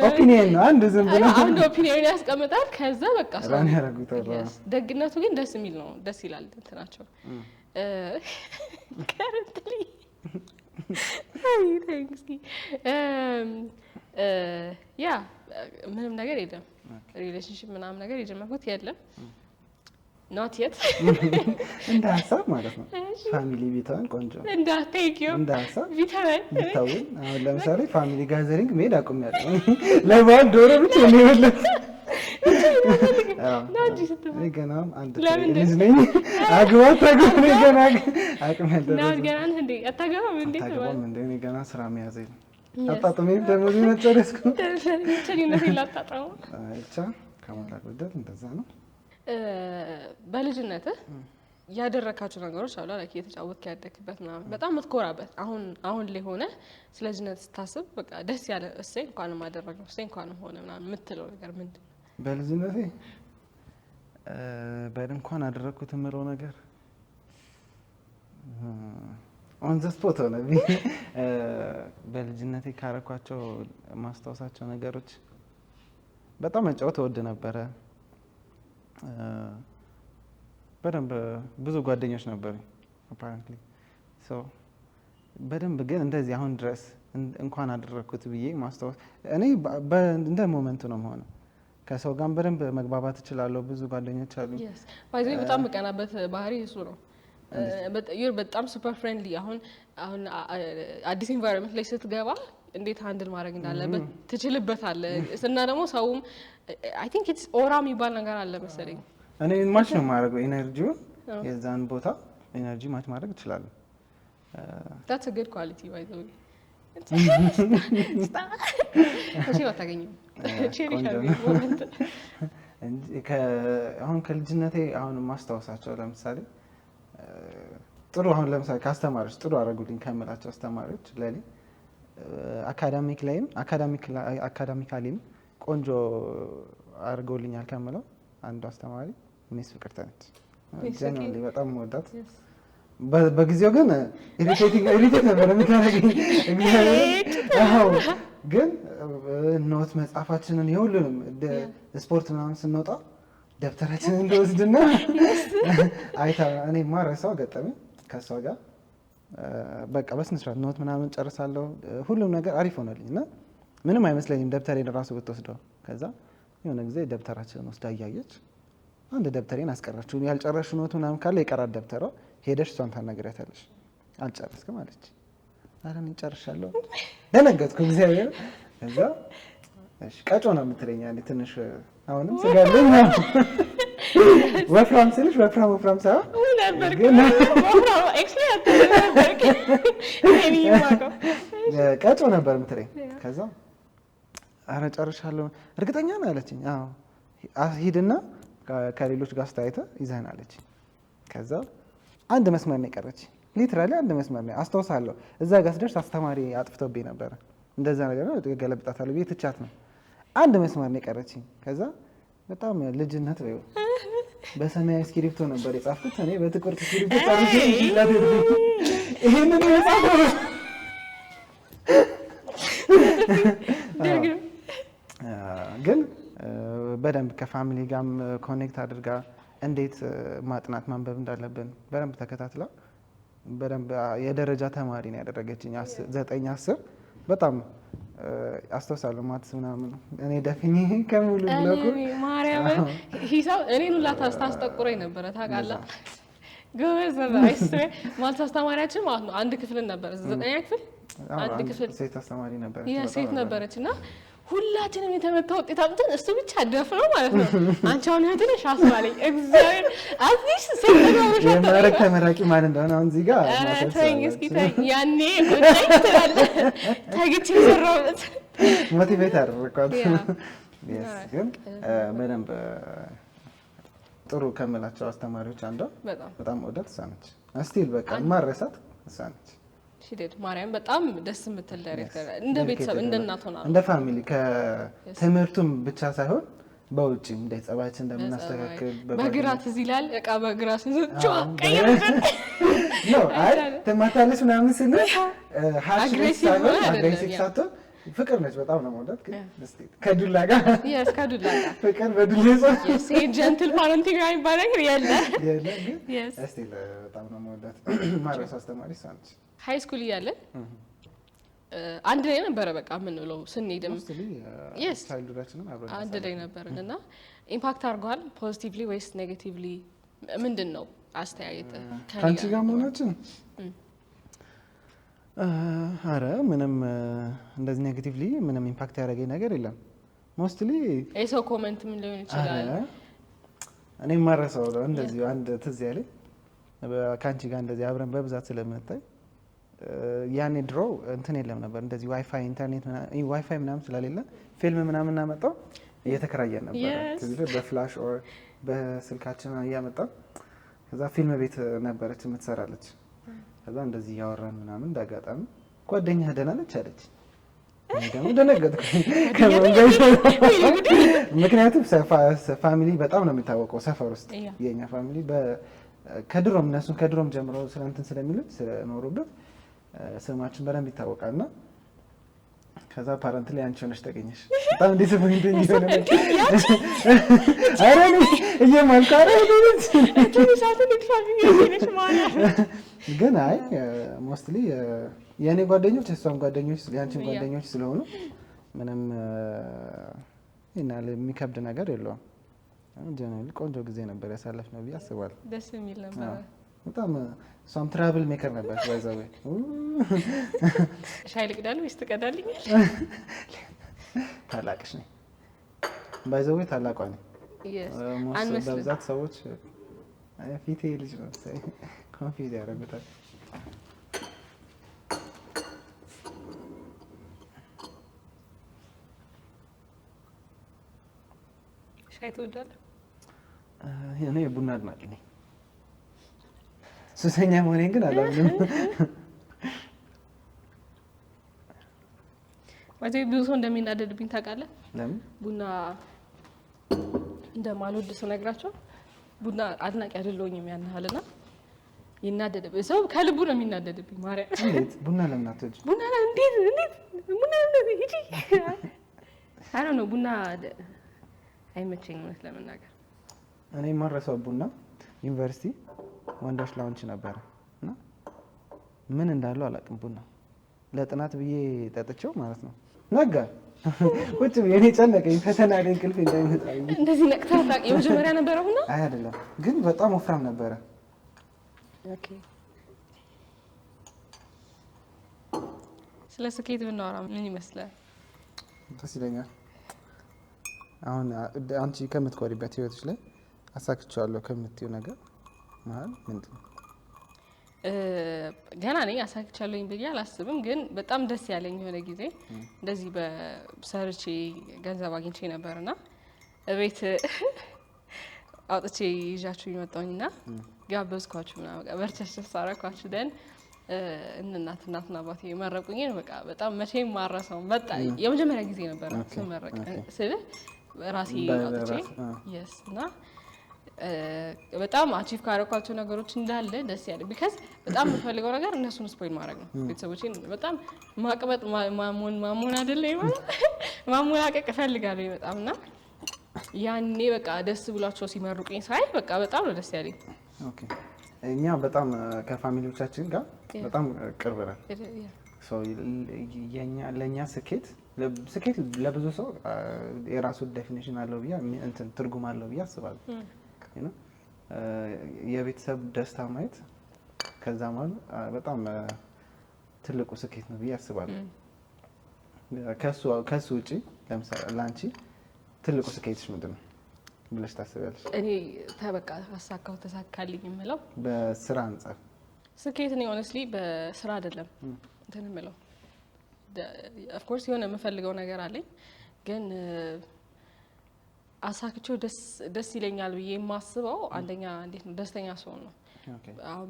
ኦፒኒየን ነው አንድ ዝም ብሎ አንድ ኦፒኒየን ያስቀምጣል ከዛ በቃ ራን ያረጉታል ደግነቱ ግን ደስ የሚል ነው ደስ ይላል እንትናቸው currently thanks ያ ምንም ነገር የለም ሪሌሽንሺፕ ምናምን ነገር የጀመርኩት የለም not yet እንደ ሀሳብ ማለት ነው ፋሚሊ ቢታውን ቆንጆ እንደ ሀሳብ ቢታውን አሁን ለምሳሌ ፋሚሊ ጋዘሪንግ መሄድ አቁሜያለሁ ለባል ዶሮ ብቻ ነው የበለት እኔ ገና አንድ ልጅ ነኝ አግባት ገና አቅም ገና እንዴ አታገባም እንዴ እኔ ገና ስራ መያዘኝ አጣጥሜ ደሞዝ መጨረስኩ ቸኝነት ይላጣጣው ብቻ ከሞላ ጎደል እንደዛ ነው በልጅነትህ ያደረካቸው ነገሮች አሉ like የተጫወትክ ያደክበት ምናምን በጣም ምትኮራበት አሁን ላይ ሆነ ስለልጅነት ስታስብ በቃ ደስ ያለ እሰይ እንኳን ማደረገው እሰይ እንኳን ሆነ ምናምን የምትለው ነገር ምንድን በልጅነቴ እንኳን አደረኩት የምለው ነገር ኦን ዘ ስፖት ሆነ በልጅነቴ ካረኳቸው ማስታወሳቸው ነገሮች በጣም መጫወት እወድ ነበረ በደንብ ብዙ ጓደኞች ነበሩኝ apparently so በደንብ ግን እንደዚህ አሁን ድረስ እንኳን አደረኩት ብዬ ማስታወስ እኔ እንደ ሞመንቱ ነው ማለት ከሰው ጋር በደንብ መግባባት እችላለሁ ብዙ ጓደኞች አሉ yes ባይዘይ በጣም መቀናበት ባህሪ እሱ ነው በጣም ሱፐር ፍሬንድሊ አሁን አዲስ ኢንቫይሮንመንት ላይ ስትገባ እንዴት ሃንድል ማድረግ እንዳለበት ትችልበታለህ እና ደግሞ ሰውም I think it's aura የሚባል ነገር አለ መሰለኝ እኔ ማች ነው ማድረግ ኢነርጂው የዛን ቦታ ኢነርጂ ማች ማድረግ እችላለሁ that's a good quality by the way እሺ ባታገኘው አሁን ከልጅነቴ አሁን ማስታወሳቸው ለምሳሌ ጥሩ አሁን ለምሳሌ ካስተማሪዎች ጥሩ አረጉልኝ ከመላቸው አስተማሪዎች ለኔ አካዳሚካሊም ቆንጆ አርጎልኛል ከመለው አንዱ አስተማሪ ሚስ ፍቅርተ ነች ጀነራሊ በጣም ወዳት በጊዜው ግን ኢሪቴት ነበር የምታደርገኝ ግን ኖት መጻፋችንን የሁሉንም ስፖርት ምናምን ስንወጣ ደብተራችንን እንደወስድና አይታ እኔ ማረሳው ገጠመኝ ከሷ ጋር በቃ በስነ ስርዓት ኖት ምናምን ጨርሳለሁ ሁሉም ነገር አሪፍ ሆነልኝና ምንም አይመስለኝም ደብተሬን ራሱ ብትወስደው ከዛ የሆነ ጊዜ ደብተራችንን ወስዳ እያየች አንድ ደብተሬን አስቀረችው ያልጨረስሽው ኖት ምናምን ካለ የቀራት ደብተሯ ሄደሽ እሷን ታናግሪያታለሽ አልጨረስክም አለች ኧረ እኔ ጨርሻለሁ ደነገጥኩ እግዚአብሔር ከዛ እሺ ቀጮ ነው የምትለኝ ያኔ ትንሽ አሁንም ስጋለኝ ወፍራም ስልሽ ወፍራም ሳይሆን ነበር ግን ወፍራም ኤክስፒሪየንስ ነበር ቀጮ ነበር የምትለኝ ከዛ ኧረ ጨርሻለሁ እርግጠኛ ነህ አለችኝ አዎ ሂድና ከሌሎች ጋር አስተያየተ ይዘህን አለችኝ ከዛ አንድ መስመር ነው የቀረች ሊትራሊ አንድ መስመር ነው አስተውሳለሁ እዛ ጋር ስደርስ አስተማሪ አጥፍቶብኝ ነበር እንደዛ ነገር ነው ገለብጣታለሁ ቤት ቻት ነው አንድ መስመር ነው የቀረችኝ ከዛ በጣም ልጅነት ነው በሰማያዊ እስክሪብቶ ነበር የጻፍኩት እኔ በጥቁር እስክሪብቶ ጻፍኩት ይሄንን የጻፍኩት ግን በደንብ ከፋሚሊ ጋርም ኮኔክት አድርጋ እንዴት ማጥናት ማንበብ እንዳለብን በደንብ ተከታትላ በደንብ የደረጃ ተማሪ ነው ያደረገችኝ 9 10 በጣም አስተውሳለሁ። ማትስ ምናምን እኔ ደፍኝ ከሙሉ ብለቁ ማርያም ሂሳብ እኔን ሁላ ታስጠቁረኝ ነበረ ታውቃለህ። ጎበዝ ነበር አይስተ ማትስ አስተማሪያችን ማለት ነው። አንድ ክፍል ነበር 9ኛ ክፍል አንድ ክፍል ሴት አስተማሪ ነበር። ሴት ነበረችና ሁላችንም የተመታ ውጤት አምጥተን እሱ ብቻ ደፍነው ማለት ነው። አንቺ አሁን ህትነሽ አስባለኝ እግዚአብሔር አዲስ ሴት ነው የማረክ ተመራቂ ማን እንደሆነ አሁን እዚህ ጋር ተይኝ እስኪ ተይኝ ያኔ ቆጣይ ተላለ ታግቼ ሰራውት ሞቲቬት አደረኳት። ግን በደንብ ጥሩ ከመላቸው አስተማሪዎች አንዷ በጣም ወደት ሳነች ስቲል በቃ ማረሳት ሳነች። ሽዴድ ማርያም በጣም ደስ የምትል ዳይሬክተር እንደ ቤተሰብ እንደ እናት ሆና እንደ ፋሚሊ ከትምህርቱም ብቻ ሳይሆን በውጭም እንደ ጸባችን እንደምናስተካክል በግራት እዚህ ይላል እቃ በግራት ዝንጫ ቀይር ነው አይ ተማታለች ምናምን ስንል አግሬሲቭ ሳትሆን ፍቅር ነች። በጣም ነው የምወዳት። ግን እስቲ ከዱላ ጋር ከዱላ ጋር ፍቅር በዱላ ሴ ጀንትል ፓረንቲንግ አይባል ነገር የለ ግን እስቲ በጣም ነው የምወዳት። ማረስ አስተማሪ ሳንች ሃይ ስኩል እያለን አንድ ላይ ነበረ በቃ ምን ብለው ስንሄድም አንድ ላይ ነበርን እና ኢምፓክት አድርጓል ፖዚቲቭሊ ወይስ ኔጌቲቭሊ? ምንድን ነው አስተያየት ከአንቺ ጋር መሆናችን? አረ ምንም እንደዚህ ኔጌቲቭሊ ምንም ኢምፓክት ያደረገኝ ነገር የለም። ሞስትሊ የሰው ኮሜንት ምን ሊሆን ይችላል? እኔ ማረሰው እንደዚህ አንድ ትዝ ያለኝ ከአንቺ ጋር እንደዚህ አብረን በብዛት ስለምንታይ ያኔ ድሮ እንትን የለም ነበር እንደዚህ ዋይፋይ ኢንተርኔት ዋይፋይ ምናምን ስለሌለ ፊልም ምናምን እናመጣው እየተከራየን ነበር በፍላሽ ኦር በስልካችን እያመጣን። ከዛ ፊልም ቤት ነበረች የምትሰራለች። ከዛ እንደዚህ ያወራን ምናምን እንዳጋጣሚ ጓደኛ ደህና ነች አለች። እኔ ደግሞ ደነገጥኩ። ምክንያቱም ፋሚሊ በጣም ነው የሚታወቀው ሰፈር ውስጥ የኛ ፋሚሊ ከድሮም እነሱን ከድሮም ጀምሮ ስለእንትን ስለሚሉት ስለኖሩበት ስማችን በደንብ ይታወቃልና ከዛ ፓረንት ላይ አንቺ ሆነሽ ተገኘሽ። በጣም ዲስፖይንቲንግ ይሆነ ነበር። አረኒ እየማልኩ አረኒት ትንሳቱን ፋሚሊ ነሽ ማለት ግን አይ ሞስትሊ የኔ ጓደኞች እሷም ጓደኞች ያንቺም ጓደኞች ስለሆኑ ምንም ይናል የሚከብድ ነገር የለውም። ጀነራሊ ቆንጆ ጊዜ ነበር ያሳለፍነው ብዬ አስባለሁ። ደስ የሚል ነበር በጣም። እሷም ትራቭል ሜከር ነበር ባይዛው። ሻይ ልቅዳል ወይስ ትቀዳልኛል? ታላቅሽ ነኝ ባይዛው ታላቋ ነኝ። በብዛት ሰዎች ፊቴ ልጅ ነው ኮንፊውዝ ያደርጉታል። ሻይ ትወዳለህ? እኔ ቡና አድናቂ ነኝ። ሱሰኛ መሆኔን ግን አላምንም። ማለት ብዙ ሰው እንደሚናደድብኝ ታውቃለህ? ለምን? ቡና እንደማልወድ ስነግራቸው ቡና አድናቂ አይደለሁኝም ያን ያህልና ይናደድብኝ። ሰው ከልቡ ነው የሚናደድብኝ። ማርያም እንዴት ቡና ለምን አትወጂም? ቡና እንዴት ቡና እንዴት አይ ነው ቡና አይመቸኝም እውነት ለመናገር። እኔ ማረሳው ቡና ዩኒቨርሲቲ ወንዶች ላውንች ነበር እና ምን እንዳለው አላውቅም። ቡና ለጥናት ብዬ ጠጥቼው ማለት ነው ነጋ ቁጭ ብዬ እኔ ጨነቀኝ። ፈተና ላይ እንቅልፍ እንዳይመጣ እንደዚህ ነቅታ ታውቂ? የመጀመሪያ ነበረ ቡና? አይ አይደለም፣ ግን በጣም ወፍራም ነበረ። ኦኬ ስለ ስኬት ብናወራ ምን ይመስላል? ደስ ይለኛል። አሁን አንቺ ከምትኮሪበት ህይወትሽ ላይ አሳክቼዋለሁ ከምትይው ነገር መሀል ምንድን ነው? ገና ነኝ አሳክቻለሁኝ ብዬ አላስብም። ግን በጣም ደስ ያለኝ የሆነ ጊዜ እንደዚህ በሰርቼ ገንዘብ አግኝቼ ነበርና እቤት አውጥቼ ይዣችሁ የመጣሁኝና ጋበዝኳችሁ ምናምን በቃ በርቸሽ ሳረኳችሁ ደን እናትና አባቴ መረቁኝ። በቃ በጣም መቼም ማረሰው መጣ የመጀመሪያ ጊዜ ነበር ስመረቅ ስለ ራሴ አውጥቼ yes እና በጣም አቺቭ ካረኳቸው ነገሮች እንዳለ ደስ ያለ ቢካዝ በጣም የምፈልገው ነገር እነሱን ስፖይል ማድረግ ነው። ቤተሰቦቼን በጣም ማቅበጥ ማሞን አይደለ ይባል ማሞላቀቅ እፈልጋለሁ በጣምና ያኔ በቃ ደስ ብሏቸው ሲመርቁኝ ሳይ በቃ በጣም ነው ደስ ያለኝ። ኦኬ እኛ በጣም ከፋሚሊዎቻችን ጋር በጣም ቅርብ ነን። ለእኛ ስኬት ለብዙ ሰው የራሱ ዴፊኒሽን አለው ብዬ እንትን ትርጉም አለው ብዬ አስባለሁ። የቤተሰብ ደስታ ማየት ከዛ ማለት በጣም ትልቁ ስኬት ነው ብዬ አስባለሁ። ከሱ ውጪ ለምሳሌ ለአንቺ ትልቁ ስኬትሽ ምንድን ነው ብለሽ ታስቢያለሽ? እኔ ተበቃ አሳካው ተሳካልኝ የምለው በስራ አንጻር ስኬት ነው። ሆነስሊ በስራ አይደለም እንትን የምለው ኦፍ ኮርስ የሆነ የምፈልገው ነገር አለኝ፣ ግን አሳክቼው ደስ ይለኛል ብዬ የማስበው አንደኛ እንዴት ነው ደስተኛ ሰው ነው።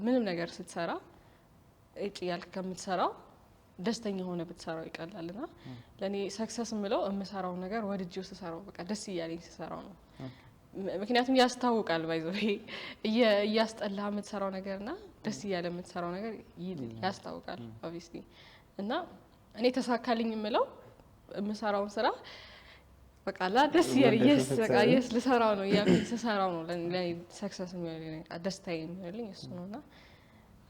ምንም ነገር ስትሰራ እጭ ያልክ ከምትሰራው ደስተኛ ሆነ ብትሰራው ይቀላልና ለኔ ሰክሰስ የምለው የምሰራው ነገር ወድጄው ስሰራው በቃ ደስ እያለኝ ስሰራው ነው። ምክንያቱም ያስታውቃል ባይዘው እያስጠላ የምትሰራው ነገርና ደስ እያለ የምትሰራው ነገር ያስታውቃል ኦብቪስሊ። እና እኔ ተሳካልኝ የምለው የምሰራውን ስራ በቃ ደስ እያለኝ የስ ልሰራው ነው ያልኩኝ ስሰራው ነው ለኔ ሰክሰስ የሚሆንልኝ ደስታዬ የሚሆንልኝ እሱ ነውና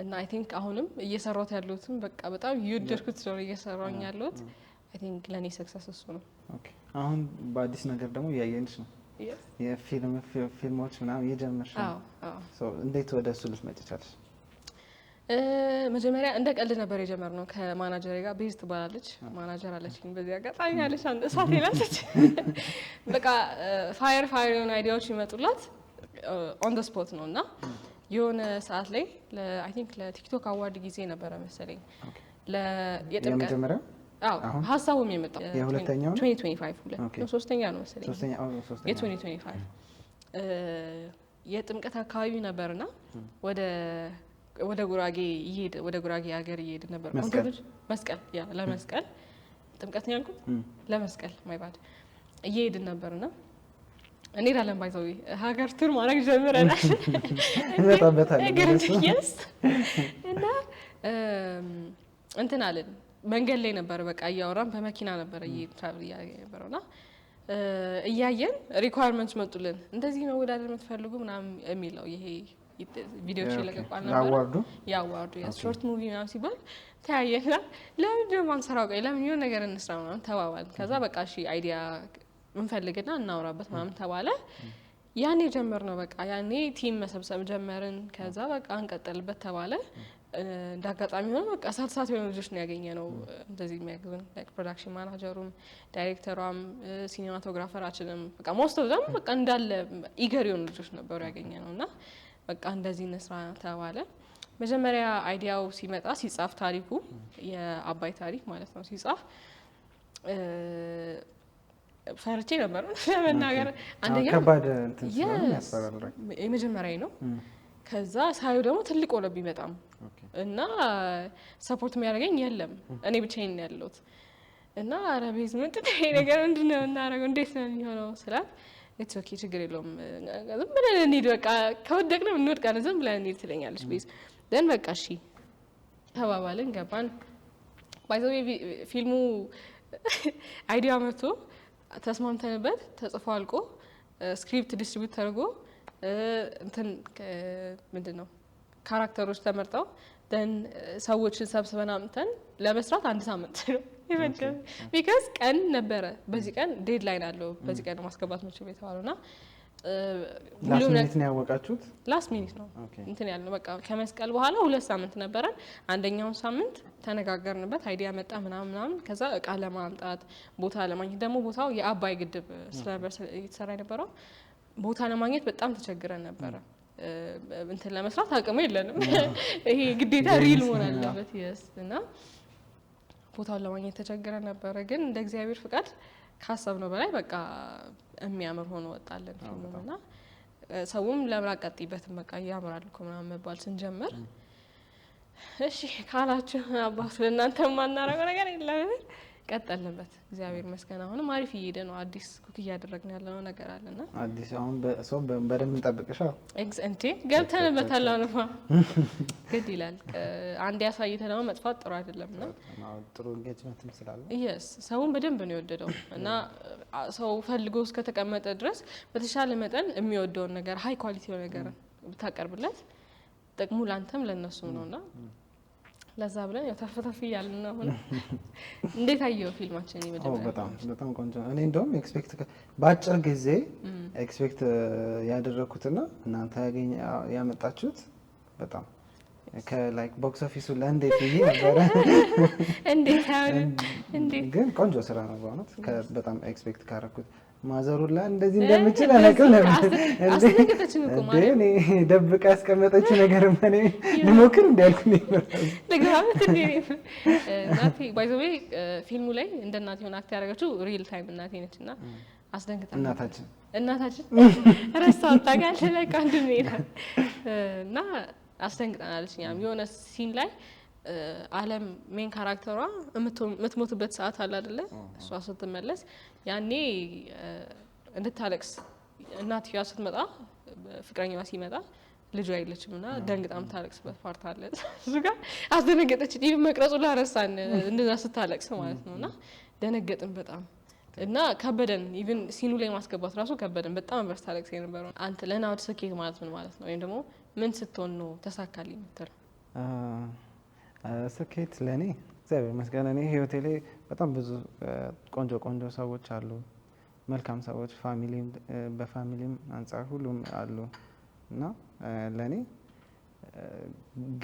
እና አይ ቲንክ አሁንም እየሰራሁት ያለሁትም በቃ በጣም እየወደድኩት ስለሆነ እየሰራሁኝ ያለሁት አይ ቲንክ ለኔ ሰክሰስ እሱ ነው። ኦኬ አሁን በአዲስ ነገር ደግሞ እያየንሽ ነው። የፊልሞች ምናምን እየጀመርሽ ነው። እንዴት ወደ እሱ ልትመጪ ቻልሽ? መጀመሪያ እንደ ቀልድ ነበር የጀመርነው ከማናጀሬ ጋር። ቤዝ ትባላለች ማናጀር አለችኝ። በዚህ አጋጣሚ ያለች አንድ እሳት ይላልች በቃ ፋየር የሆነ አይዲያዎች ይመጡላት ኦን ደ ስፖት ነው። እና የሆነ ሰዓት ላይ አይ ቲንክ ለቲክቶክ አዋርድ ጊዜ ነበረ መሰለኝ የመጀመሪያ ሀሳቡም የመጣው የሁለተኛው 2025 ሶስተኛ ነው መሰለኝ የ2025 የጥምቀት አካባቢ ነበርና ወደ ጉራጌ ሀገር እየሄድ ነበር። መስቀል ለመስቀል ጥምቀት ነው ያልኩት ለመስቀል ማይባድ እየሄድን ነበርና እንሄዳለን ባይዘው ሀገር ቱር ማድረግ ጀምረናል። እና እንትን አለን መንገድ ላይ ነበር በቃ እያወራን በመኪና ነበር ትራቭል እያነበረውና እያየን ሪኳየርመንትስ መጡልን። እንደዚህ መወዳደር የምትፈልጉ ምናምን የሚለው ይሄ ቪዲዮዎች ይለቀቋል ነበር ያዋርዱ ሾርት ሙቪ ምናምን ሲባል ተያየና ለምን ደግሞ አንሰራው ቆይ ለምን የሆነ ነገር እንስራ ምናምን ተባባልን። ከዛ በቃ እሺ አይዲያ እንፈልግና እናውራበት ምናምን ተባለ። ያኔ ጀመርነው በቃ ያኔ ቲም መሰብሰብ ጀመርን። ከዛ በቃ እንቀጥልበት ተባለ። እንዳጋጣሚ ሆነ በቃ ሳት የሆኑ ልጆች ነው ያገኘነው እንደዚህ የሚያግዙን ላይክ ፕሮዳክሽን ማናጀሩም ዳይሬክተሯም ሲኒማቶግራፈራችንም በቃ ሞስት ኦፍ ዘም በቃ እንዳለ ኢገር የሆኑ ልጆች ነበሩ ያገኘነውና በቃ እንደዚህ እንስራ ተባለ። መጀመሪያ አይዲያው ሲመጣ ሲጻፍ ታሪኩ የአባይ ታሪክ ማለት ነው ሲጻፍ ፈርቼ ነበር ለመናገር። አንደኛ ከባድ እንትን ስለሆነ ያስፈራል የመጀመሪያ ነው። ከዛ ሳየው ደግሞ ትልቅ ሆነብኝ በጣም እና ሰፖርት የሚያደርገኝ የለም እኔ ብቻዬን ነው ያለሁት። እና አረቤዝ ምንድን ነው ይሄ ነገር ምንድን ነው እናደርገው እንዴት ነው የሚሆነው ስላት ኢትስ ኦኬ ችግር የለውም ዝም ብለን እንሂድ በቃ ከወደቅንም እንወድቃለን ዝም ብለን እንሂድ ትለኛለች ቤዝ። ደን በቃ እሺ ተባባልን ገባን። ባይዘው ፊልሙ አይዲያ መጥቶ ተስማምተንበት ተጽፎ አልቆ ስክሪፕት ዲስትሪቢዩት ተደርጎ እንትን ምንድን ነው ካራክተሮች ተመርጠው ደን ሰዎችን ሰብስበን አምጥተን ለመስራት 1 ሳምንት ነው ይፈጀው። ቢካዝ ቀን ነበረ በዚህ ቀን ዴድላይን አለው በዚህ ቀን ማስገባት ነው የተባለውና ላስት ሚኒት ነው ያወቃችሁት? ላስት ሚኒት ነው እንትን ያልነው በቃ ከመስቀል በኋላ 2 ሳምንት ነበረን። አንደኛውን ሳምንት ተነጋገርንበት አይዲያ መጣ ምናምን። ከዛ እቃ ለማምጣት ቦታ ለማግኘት ደግሞ ቦታው የአባይ ግድብ ስለነበር እየተሰራ የነበረው ቦታ ለማግኘት በጣም ተቸግረን ነበረ። እንትን ለመስራት አቅሙ የለንም ይሄ ግዴታ ሪል መሆን አለበት እና ቦታውን ለማግኘት ተቸግረን ነበረ። ግን እንደ እግዚአብሔር ፍቃድ ካሰብነው በላይ በቃ የሚያምር ሆኖ ወጣለን ፊልሙና ሰውም ለምን አቀጥይበትም በቃ ያምራል እኮ ምናምን መባል ስንጀምር እሺ ካላችሁ አባቱ ለእናንተ የማናረገው ነገር የለም ቀጠልንበት። እግዚአብሔር ይመስገን አሁንም አሪፍ እየሄደ ነው። አዲስ ኩክ እያደረግን ያለነው ነገር አለና አዲስ አሁን ሰው በደንብ እንጠብቅሻ ኤግዛንቲ ገብተንበታል። አሁንማ ግድ ይላል አንድ ያሳይተ ነው መጥፋት ጥሩ አይደለምና ጥሩ ኢንጌጅመንትም ስላለ yes ሰውን በደንብ ነው የወደደው እና ሰው ፈልጎ እስከተቀመጠ ድረስ በተሻለ መጠን የሚወደውን ነገር ሃይ ኳሊቲ የሆነ ነገር ብታቀርብለት ጥቅሙ ላንተም ለነሱም ነውና ለዛ ብለን ያው ተፈታፊ ያልን ነው። እንዴት አየው ፊልማችን? ይመደባል በጣም ቆንጆ። እኔ እንደውም ኤክስፔክት ባጭር ጊዜ ኤክስፔክት ያደረኩትና እናንተ ያመጣችሁት በጣም ከላይክ ቦክስ ኦፊሱ ለእንዴት ይሄ ነበር እንዴት ግን ቆንጆ ስራ ነው በእውነት። በጣም ኤክስፔክት ካረኩት ማዘሩላ እንደዚህ እንደምችል አላውቅም ነበር። እኔ ደብቃ ያስቀመጠችው ነገር ማኔ ልሞክር እንዳልኩኝ ነበር። ለግራምት እንዴ ናቲ ባይ ዘ ዌይ ፊልሙ ላይ እንደ እናት ሆና አክት ያደረገችው ሪል ታይም እናቴ ነችና አስደንግጣ እናታችን ረሳው ታጋለ ላይ ካንድ ሜዳ እና አስደንግጣናለች። ያም የሆነ ሲን ላይ አለም ሜን ካራክተሯ የምትሞትበት ሰዓት አለ አይደለ? እሷ ስትመለስ ያኔ እንድታለቅስ እናትየዋ ስትመጣ ፍቅረኛዋ ሲመጣ ልጇ አይለችምና ደንግጣም ታለቅስበት ፓርት አለ። እሱ ጋር አስደነገጠች። ይሄ መቅረጹ ላረሳን እንደዛ ስታለቅስ ማለት ነውና ደነገጥን በጣም እና ከበደን። ኢቭን ሲኑ ላይ ማስገባት ራሱ ከበደን በጣም በርስ ታለቅስ የነበረው። አንተ ለናውድ ስኬት ማለት ምን ማለት ነው? ወይም ደግሞ ምን ስትሆን ነው ተሳካልኝ የምትለው? ስኬት ለኔ እግዚአብሔር ይመስገን እኔ ህይወቴ ላይ በጣም ብዙ ቆንጆ ሰዎች አሉ፣ መልካም ሰዎች ፋሚሊም በፋሚሊም አንፃር ሁሉም አሉ እና ለኔ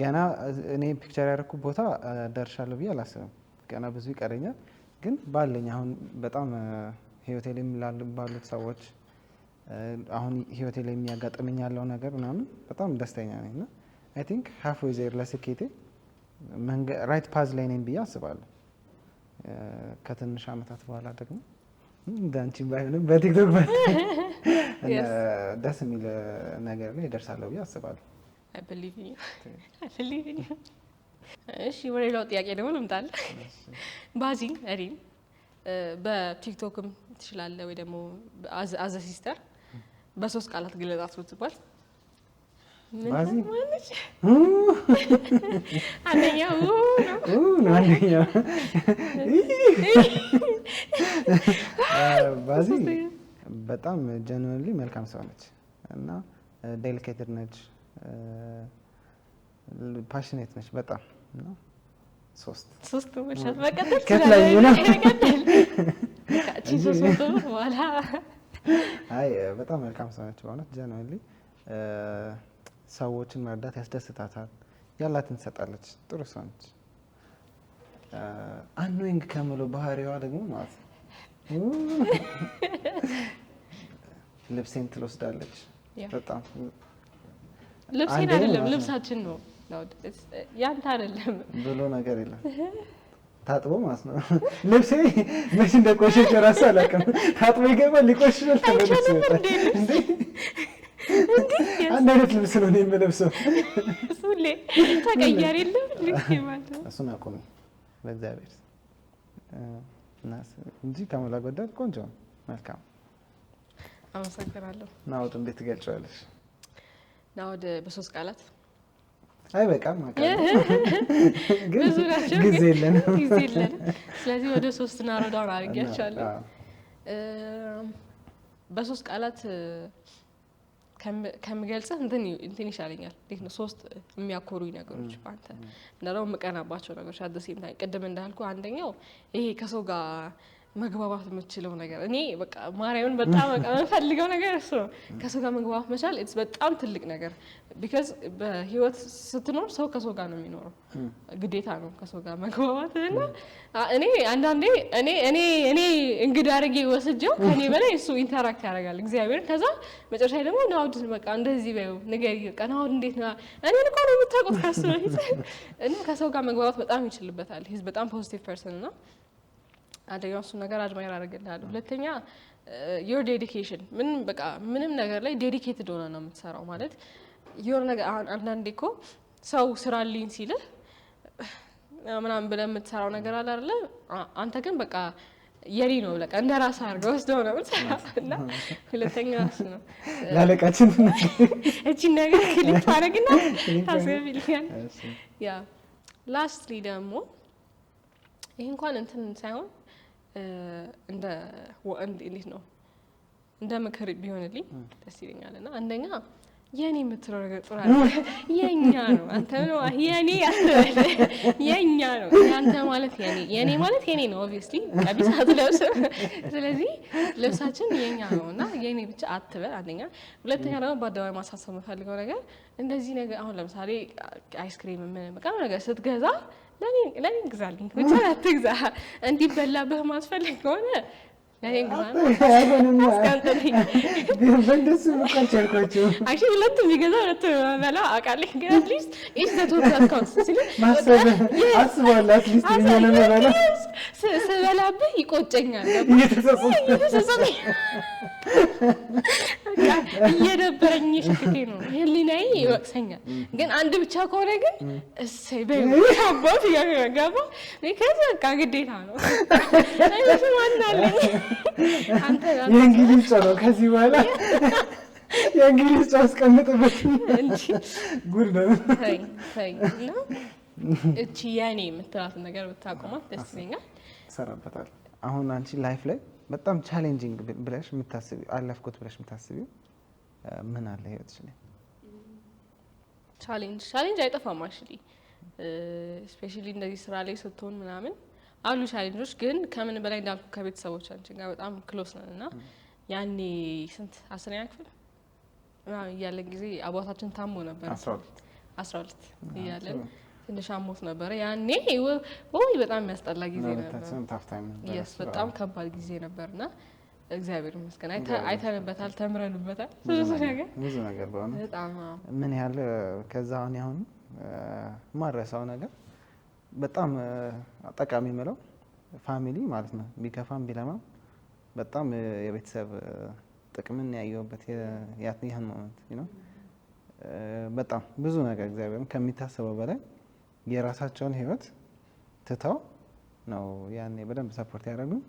ገና እኔ ፒክቸር ያደረኩ ቦታ ደርሻለሁ ብዬ አላስብም። ገና ብዙ ይቀረኛል። ግን ባለኝ አሁን በጣም ህይወቴ ላይ ባሉት ሰዎች አሁን ህይወቴ ላይ የሚያጋጥመኝ ያለው ነገር ምናምን በጣም ደስተኛ ነኝ እና አይ ቲንክ ሃፍ ዌይ ዜር ለስኬቴ ራይት ፓዝ ላይ ነኝ ብዬ አስባለሁ። ከትንሽ አመታት በኋላ ደግሞ እንዳንቺ ባይሆንም በቲክቶክ ደስ የሚል ነገር ላይ ደርሳለሁ ብዬ አስባለሁ። I believe in you. እሺ ወደ ሌላው ጥያቄ ደግሞ ልምጣል። ባዚ እሪን በቲክቶክም ትችላለህ ወይ ደግሞ አዘ ሲስተር በሶስት ቃላት ግለጻት ብትባል ባዚ ማንሽ? አንደኛው ባዚ በጣም ጀነራሊ መልካም ሰው ነች እና ዴሊኬትድ ነች፣ ፓሽኔት ነች በጣም እና ሶስት ወሻት በቀጥታ ከትላይ ነው ሶስት በኋላ አይ በጣም መልካም ሰው ነች በእውነት ጀነራሊ ሰዎችን መርዳት ያስደስታታል፣ ያላትን ትሰጣለች፣ ጥሩ ሰው ነች። አንኖይንግ ከምለው ባህሪዋ ደግሞ ማለት ልብሴን ትወስዳለች በጣም ልብሴን አይደለም ልብሳችን ነው ያንተ አይደለም ብሎ ነገር የለም ታጥቦ ማለት ነው። ልብሴ መቼ እንደቆሸሸ ራሱ አላውቅም። ታጥቦ ይገባል ሊቆሽሻል ተመልሶ ይወጣል እንዴ አንድ አይነት ልብስ ነው የምለብሰው። ሱሌ ተቀያሪ የለም ልክ ማለት ነው። እሱን አቁም በእግዚአብሔር እንጂ ከሞላ ጎደል ቆንጆ መልካም። አመሰግናለሁ። ናውድ እንዴት ትገልጫለሽ? ናውድ በሶስት ቃላት አይበቃም ማለት ብዙ ናቸው ጊዜ የለንም። ስለዚህ ወደ ሶስት እናረዳውን አድርጊያቸዋለሁ። በሶስት ቃላት ከምገልጽህ እንትን ይሻለኛል። እንዴት ነው ሶስት የሚያኮሩኝ ነገሮች አንተ እና ደግሞ የምቀናባቸው ነገሮች አደሴም ታይም ቅድም እንዳልኩ አንደኛው ይሄ ከሰው ጋር መግባባት የምችለው ነገር እኔ በቃ ማርያምን በጣም በቃ የምፈልገው ነገር እሱ ነው። ከሰው ጋር መግባባት መቻል ኢትስ በጣም ትልቅ ነገር ቢካዝ በህይወት ስትኖር ሰው ከሰው ጋር ነው የሚኖረው፣ ግዴታ ነው ከሰው ጋር መግባባት እና እኔ አንዳንዴ እኔ እንግዳ አድርጌ ወስጄው ከኔ በላይ እሱ ኢንተራክት ያደርጋል እግዚአብሔር። ከዛ መጨረሻ ደግሞ ናውድ በቃ እንደዚህ በይው ንገሪ በቃ ናውድ እንዴት ነው እኔ እኮ ነው የምታውቁት ከሱ በፊት እና ከሰው ጋር መግባባት በጣም ይችልበታል። ሂዝ በጣም ፖዚቲቭ ፐርሰን ነው። አንደኛው እሱ ነገር አድማየር አደረገልሃለሁ። ሁለተኛ ዮር ዴዲኬሽን ምንም ነገር ላይ ዴዲኬትድ ሆነ ነው የምትሰራው ማለት የሆነ ነገር አንዳንዴ እኮ ሰው ስራልኝ ሲልህ ምናምን ብለህ የምትሰራው ነገር አለ አይደለ? አንተ ግን በቃ የኔ ነው በቃ እንደራስ አድርገህ ወስደው ነው የምትሰራው እና ሁለተኛ እሱ ነው ላለቃችን እቺ ነገር ክሊፕ አደረግና ታስገቢልኛል። ያ ላስትሊ ደግሞ ይሄ እንኳን እንትን ሳይሆን እንዴት ነው እንደ ምክር ቢሆንልኝ ደስ ይለኛል እና አንደኛ የኔ የምትለው ነገር ጥሩ አይደል? የኛ ነው አንተ ነው የኔ ያስበል የኛ ነው ያንተ ማለት የኔ ማለት የኔ ነው። ኦብቪየስሊ ቀሚስ አትለብስ። ስለዚህ ልብሳችን የኛ ነውና የኔ ብቻ አትበል። አንደኛ፣ ሁለተኛ ደግሞ በአደባባይ ማሳሰብ የምፈልገው ነገር እንደዚህ ነገር አሁን ለምሳሌ አይስክሪም ምን በቃ ነገር ስትገዛ ለኔ ግዛልኝ ብቻ አትግዛ። እንዲበላብህ ማስፈልግ ከሆነ ለኔ ግዛልኝ አስቀምጥልኝ። በእንደሱ መቆጨርኳቸው አክቹሊ ሁለቱም ቢገዛ ሁለቱም በላ አውቃለሁ። ግን አትሊስት ኢዝ ዘ ቶታል አካውንት ሲል ማሰብ አስባለሁ። አትሊስት ምን ነው በላ ስበላብህ ይቆጨኛል። እየተሰሰተ እየደበረኝ ሽክቴ ነው ህሊናዬ ይወቅሰኛል። ግን አንድ ብቻ ከሆነ ግን እሰይ በአባት ያገባ ከዛ በቃ ግዴታ ነው። አይነት ማናለኝ አንተ የእንግሊዝ ጨው ከዚህ በኋላ የእንግሊዝ ጨው አስቀምጥበት እንጂ ጉድ ነው። ተይ ነው እቺ ያኔ የምትላት ነገር ብታቆማት ደስ ይለኛል። ሰራበታል። አሁን አንቺ ላይፍ ላይ በጣም ቻሌንጂንግ ብለሽ የምታስቢው አለፍኩት ብለሽ የምታስቢው ምን አለ ህይወትሽ ላይ? ቻሌንጅ አይጠፋም። አክቹሊ ስፔሻሊ እንደዚህ ስራ ላይ ስትሆን ምናምን አሉ ቻሌንጆች። ግን ከምን በላይ እንዳልኩ ከቤተሰቦቻችን ጋር በጣም ክሎስ ነን እና ያኔ ስንት 10ኛ ክፍል ምናምን እያለን ጊዜ አባታችን ታሞ ነበር። 12 እያለን ትንሽ አሞት ነበረ። ያኔ ወይ በጣም የሚያስጠላ ጊዜ ነበር። የስ በጣም ከባድ ጊዜ ነበርና እግዚአብሔር ይመስገን አይተንበታል፣ ተምረንበታል ብዙ ነገር በሆነ በጣም ምን ያህል ከዛ አሁን ማረሳው ነገር በጣም ጠቃሚ የምለው ፋሚሊ ማለት ነው። ቢከፋም ቢለማም በጣም የቤተሰብ ጥቅምን ያየሁበት ያን ሞመንት ነው። በጣም ብዙ ነገር እግዚአብሔርም ከሚታሰበው በላይ የራሳቸውን ህይወት ትተው ነው ያኔ በደንብ ሰፖርት ያደረጉን።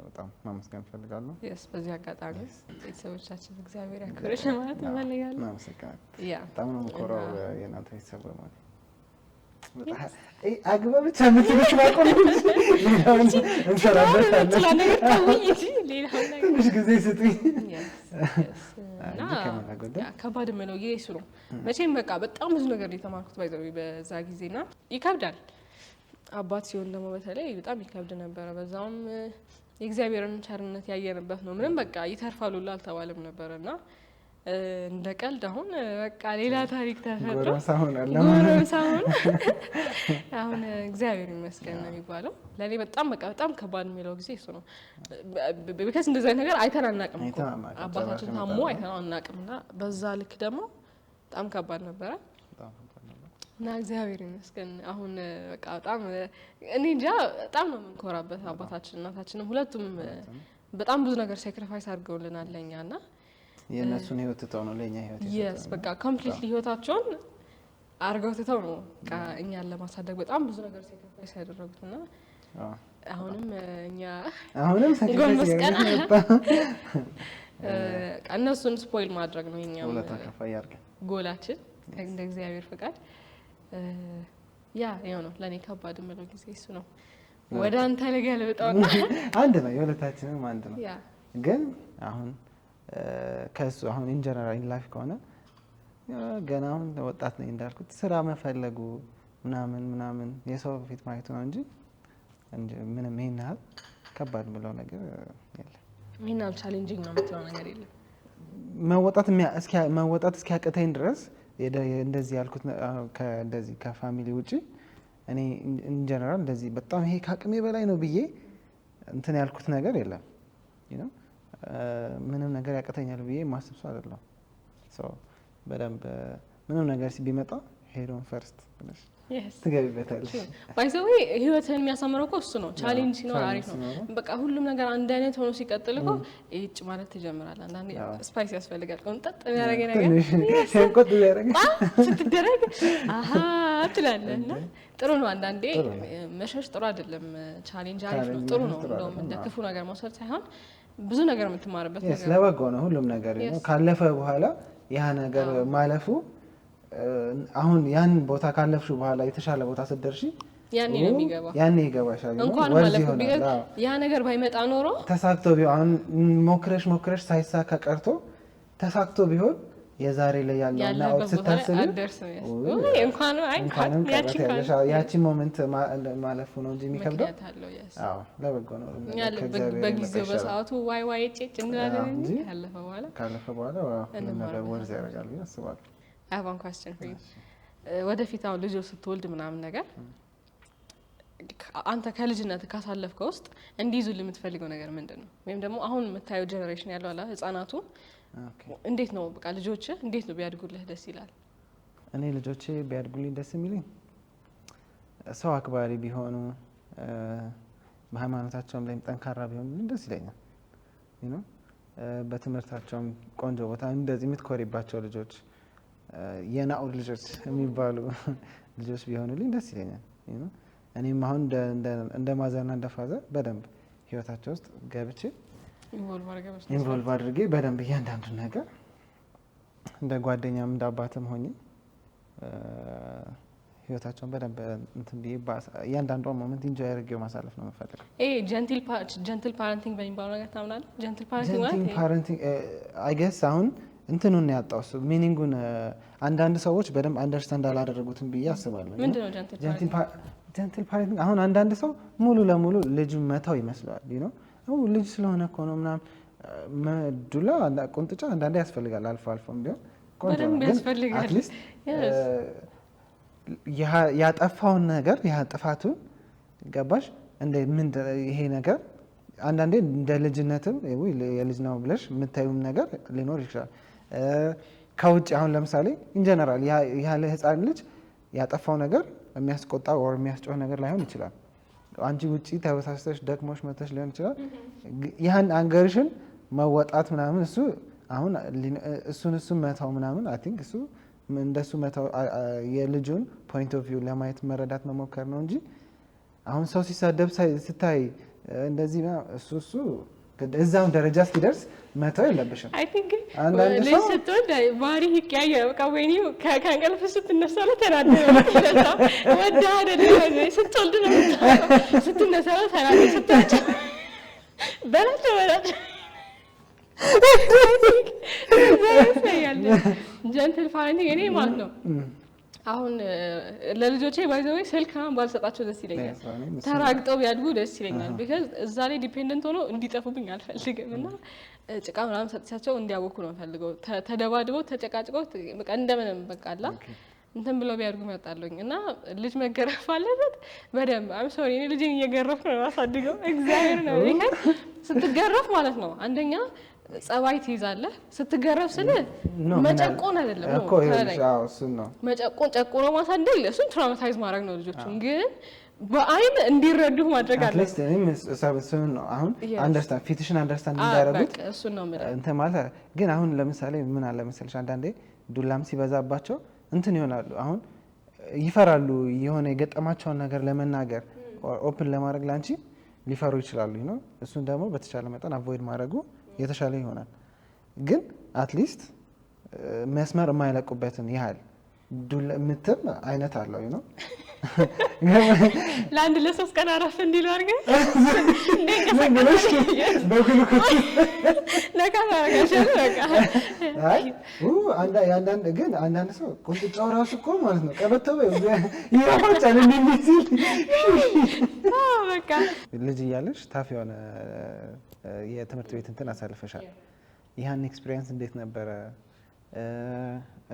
በጣም ማመስገን ፈልጋለሁ። በዚህ አጋጣሚ ቤተሰቦቻችን እግዚአብሔር ያክብርሽ ማለት እንፈልጋለን። በጣም ነው የምኮራው የእናንተ ቤተሰብ በማለት አግባ ብቻ የምትሉት ማቆም እንሰራበታለን። ትንሽ ጊዜ ስጡኝ። ከባድ የምለው የሱ ነው መቼም በቃ በጣም ብዙ ነገር የተማርኩት ባይዘው በዛ ጊዜና ይከብዳል። አባት ሲሆን ደግሞ በተለይ በጣም ይከብድ ነበረ። በዛውም የእግዚአብሔርን ቸርነት ያየንበት ነው። ምንም በቃ ይተርፋል ሁሉ አልተባለም ነበርና እንደ ቀልድ አሁን በቃ ሌላ ታሪክ ተፈጥሮ ጎረምሳውን አሁን እግዚአብሔር ይመስገን ነው የሚባለው። ለኔ በጣም በቃ በጣም ከባድ የሚለው ጊዜ እሱ ነው። ቢካዝ እንደዛ ነገር አይተን አናውቅም እኮ አባታችን ታሞ አይተን አናውቅምና በዛ ልክ ደግሞ በጣም ከባድ ነበረ እና እግዚአብሔር ይመስገን አሁን በቃ በጣም እኔ እንጃ በጣም ነው የምንኮራበት። አባታችን እናታችንም ሁለቱም በጣም ብዙ ነገር ሳክሪፋይስ አድርገውልናል ለኛና የነሱን ህይወት ትተው ነው ለኛ ህይወት ይስ በቃ ኮምፕሊትሊ ህይወታቸውን አርገው ትተው ነው በቃ እኛን ለማሳደግ በጣም ብዙ ነገር ሳክሪፋይስ ያደረጉትና አሁንም ሳክሪፋይስ ያደረጉት እነሱን ስፖይል ማድረግ ነው የኛው ጎላችን እንደ እግዚአብሔር ፍቃድ። ያው ነው ለኔ ከባድ የምለው ጊዜ እሱ ነው። ወደ አንተ ልገልብጠውና አንድ ነው የሁለታችንም አንድ ነው። ግን አሁን ከሱ አሁን ኢን ጀነራል ኢን ላይፍ ከሆነ ገና አሁን ወጣት ነኝ እንዳልኩት ስራ መፈለጉ ምናምን የሰው ፊት ማየቱ ነው እንጂ ምንም ይሄን ያህል ከባድ ብለው ነገር የለም። ይሄን ያህል ቻሌንጂንግ ነው የምትለው ነገር የለም። መወጣት እስኪያቅተኝ ድረስ እንደዚህ ያልኩት እንደዚህ ከፋሚሊ ውጪ እኔ ኢን ጀነራል እንደዚህ በጣም ይሄ ከአቅሜ በላይ ነው ብዬ እንትን ያልኩት ነገር የለም። ምንም ነገር ያቅተኛል ብዬ ማስብ ሰው አይደለም። በደንብ ምንም ነገር ቢመጣ ሄዶን ፈርስት ብለሽ ትገቢበታለሽ። ባይዘው ህይወትን የሚያሳምረው እኮ እሱ ነው። ቻሌንጅ ሲኖር አሪፍ ነው። በቃ ሁሉም ነገር አንድ አይነት ሆኖ ሲቀጥል እኮ እጭ ማለት ትጀምራለህ። አንዳንዴ ስፓይስ ያስፈልጋል። ቆንጠጥ የሚያደርገኝ ነገር ሲንቆጥ ያደርገኝ ስትደረግ አሃ ትላለህ እና ጥሩ ነው። አንዳንዴ መሸሽ ጥሩ አይደለም። ቻሌንጅ አሪፍ ነው፣ ጥሩ ነው። እንደውም እንደ ክፉ ነገር መውሰድ ሳይሆን ብዙ ነገር የምትማርበት ነገር ስለበጎ ነው። ሁሉም ነገር ካለፈ በኋላ ያ ነገር ማለፉ አሁን ያን ቦታ ካለፍሽ በኋላ የተሻለ ቦታ ስትደርሺ ያኔ ነው የሚገባው። ያኔ ይገባሻል። እንኳን ማለፉ ቢገር ያ ነገር ባይመጣ ኖሮ ተሳክቶ ቢሆን ሞክረሽ ሳይሳካ ቀርቶ ተሳክቶ ቢሆን የዛሬ ላይ ያለውና አውት ስታስብ እንኳን ያቺ ሞመንት ማለፉ ነው እንጂ የሚከብደው አዎ ለበጎ ነው በጊዜው በሰዓቱ ዋይ ዋይ ጭጭ እንላለን እንጂ ካለፈ በኋላ ነገር ወርዝ ያደርጋል ያስባል I have one question for you ወደፊት አሁን ልጅ ስትወልድ ምናምን ነገር አንተ ከልጅነት ካሳለፍከው ውስጥ እንዲይዙ የምትፈልገው ነገር ምንድነው ወይም ደግሞ አሁን የምታየው ጀነሬሽን ያለው አላ ህፃናቱ እንዴት ነው በቃ ልጆች እንዴት ነው ቢያድጉልህ ደስ ይላል እኔ ልጆቼ ቢያድጉልኝ ደስ የሚልኝ ሰው አክባሪ ቢሆኑ በሃይማኖታቸውም ላይ ጠንካራ ቢሆኑ ደስ ይለኛል you know በትምህርታቸውም ቆንጆ ቦታ እንደዚህ የምትኮሪባቸው ልጆች የናኡል ልጆች የሚባሉ ልጆች ቢሆኑልኝ ደስ ይለኛል you know እኔም አሁን እንደ ማዘርና እንደ ፋዘር በደንብ ህይወታቸው ውስጥ ገብቼ ኢንቮልቭ አድርጌ በደንብ እያንዳንዱ ነገር እንደ ጓደኛም እንደ አባትም ሆኜ ህይወታቸውን በደንብ እንትን ቢባስ እያንዳንዱ ሞመንት ኢንጆይ አድርጌው ማሳለፍ ነው የምፈልገው ጀንትል ፓረንቲንግ በሚባለው ነገር ታምናለህ ጀንትል ፓረንቲንግ አይ ጌስ አሁን እንትኑን ያጣው እሱ ሚኒንጉን አንዳንድ ሰዎች በደንብ አንደርስታንድ አላደረጉትም ብዬ አስባለሁ ምንድነው ጀንትል ፓረንቲንግ አሁን አንዳንድ ሰው ሙሉ ለሙሉ ልጁን መተው ይመስላል you know ልጅ ስለሆነ እኮ ነው ምናምን ዱላ ቁንጥጫ አንዳንዴ ያስፈልጋል አልፎ አልፎም ቢሆን ቆንጆ ነው ግን አትሊስት ያጠፋውን ነገር ያጠፋቱን ገባሽ እንደ ምን ይሄ ነገር አንዳንዴ እንደ ልጅነትም የልጅ ነው ብለሽ የምታዩም ነገር ሊኖር ይችላል ከውጭ አሁን ለምሳሌ ኢን ጀነራል ያለ ህፃን ልጅ ያጠፋው ነገር የሚያስቆጣ ወር የሚያስጮህ ነገር ላይሆን ይችላል አንቺ ውጪ ተበሳስተሽ ደክሞሽ መተሽ ሊሆን ይችላል ያን አንገርሽን መወጣት ምናምን እሱ አሁን እሱን መታው ምናምን አይ ቲንክ እሱ እንደሱ መታው የልጁን ፖይንት ኦፍ ቪው ለማየት መረዳት መሞከር ነው እንጂ አሁን ሰው ሲሳደብ ስታይ እንደዚህ እሱ እዛው ደረጃ እስኪደርስ መተው የለብሽም አይ ቲንክ ለሰጥቶ ባሪ ይቀያየ በቃ ወይኔ ከአንቀልፍ ስትነሳ ለተናደረ ወዳ አይደለም ስትወልድ ነው ስትነሳ ተናደረ ስትወልድ በላቸው ጀንትል ፓረንቲንግ እኔ ማለት ነው አሁን ለልጆቼ ባይዘው ስልክ ባልሰጣቸው ደስ ይለኛል ተራግጠው ቢያድጉ ደስ ይለኛል because እዛ ላይ ዲፔንደንት ሆኖ እንዲጠፉብኝ አልፈልግም እና ጭቃ ምናምን ሰጥቻቸው እንዲያወኩ ነው ፈልገው ተደባድበው ተጨቃጭቀው በቃ እንደምንም በቃ አላ እንትን ብለው ቢያድጉ መጣለኝ እና ልጅ መገረፍ አለበት በደንብ አም ሶሪ እኔ ልጅን እየገረፍኩ ነው ማሳድገው እግዚአብሔር ነው ስትገረፍ ማለት ነው አንደኛ ጸባይ ትይዛለህ ስትገረፍ ስለ መጨቆን አይደለም ነው እኮ ያው እሱ ነው ጨቆኖ ማሳደግ እሱን ትራውማታይዝ ማድረግ ነው ልጆቹን ግን በአይን እንዲረዱ ማድረግ አለ አትሊስት እኔም ሰብስብ ነው አሁን አንደርስታንድ ፊትሽን አንደርስታንድ እንዲያደርጉት እሱ ነው ማለት እንትን ማለት ግን አሁን ለምሳሌ ምን አለ መሰለሽ አንዳንዴ ዱላም ሲበዛባቸው እንትን ይሆናሉ አሁን ይፈራሉ የሆነ የገጠማቸውን ነገር ለመናገር ኦፕን ለማድረግ ላንቺ ሊፈሩ ይችላሉ ነው እሱን ደግሞ በተቻለ መጠን አቮይድ ማድረጉ የተሻለ ይሆናል ግን አትሊስት መስመር የማይለቁበትን ያህል ዱላ ምትም አይነት አለው ነው ለአንድ ለሶስት ቀን አረፍ እንዲሉ አድርገህ በግሉኮስ ለካራጋሽ በቃ አይ ግን አንዳንድ ሰው ቁንጥጫው ራሱ እኮ ማለት ነው ቀበተው ይራፋጫል እንደሚል በቃ ልጅ እያለሽ ታፍ የሆነ የትምህርት ቤት እንትን አሳልፈሻል ያን ኤክስፒሪየንስ እንዴት ነበረ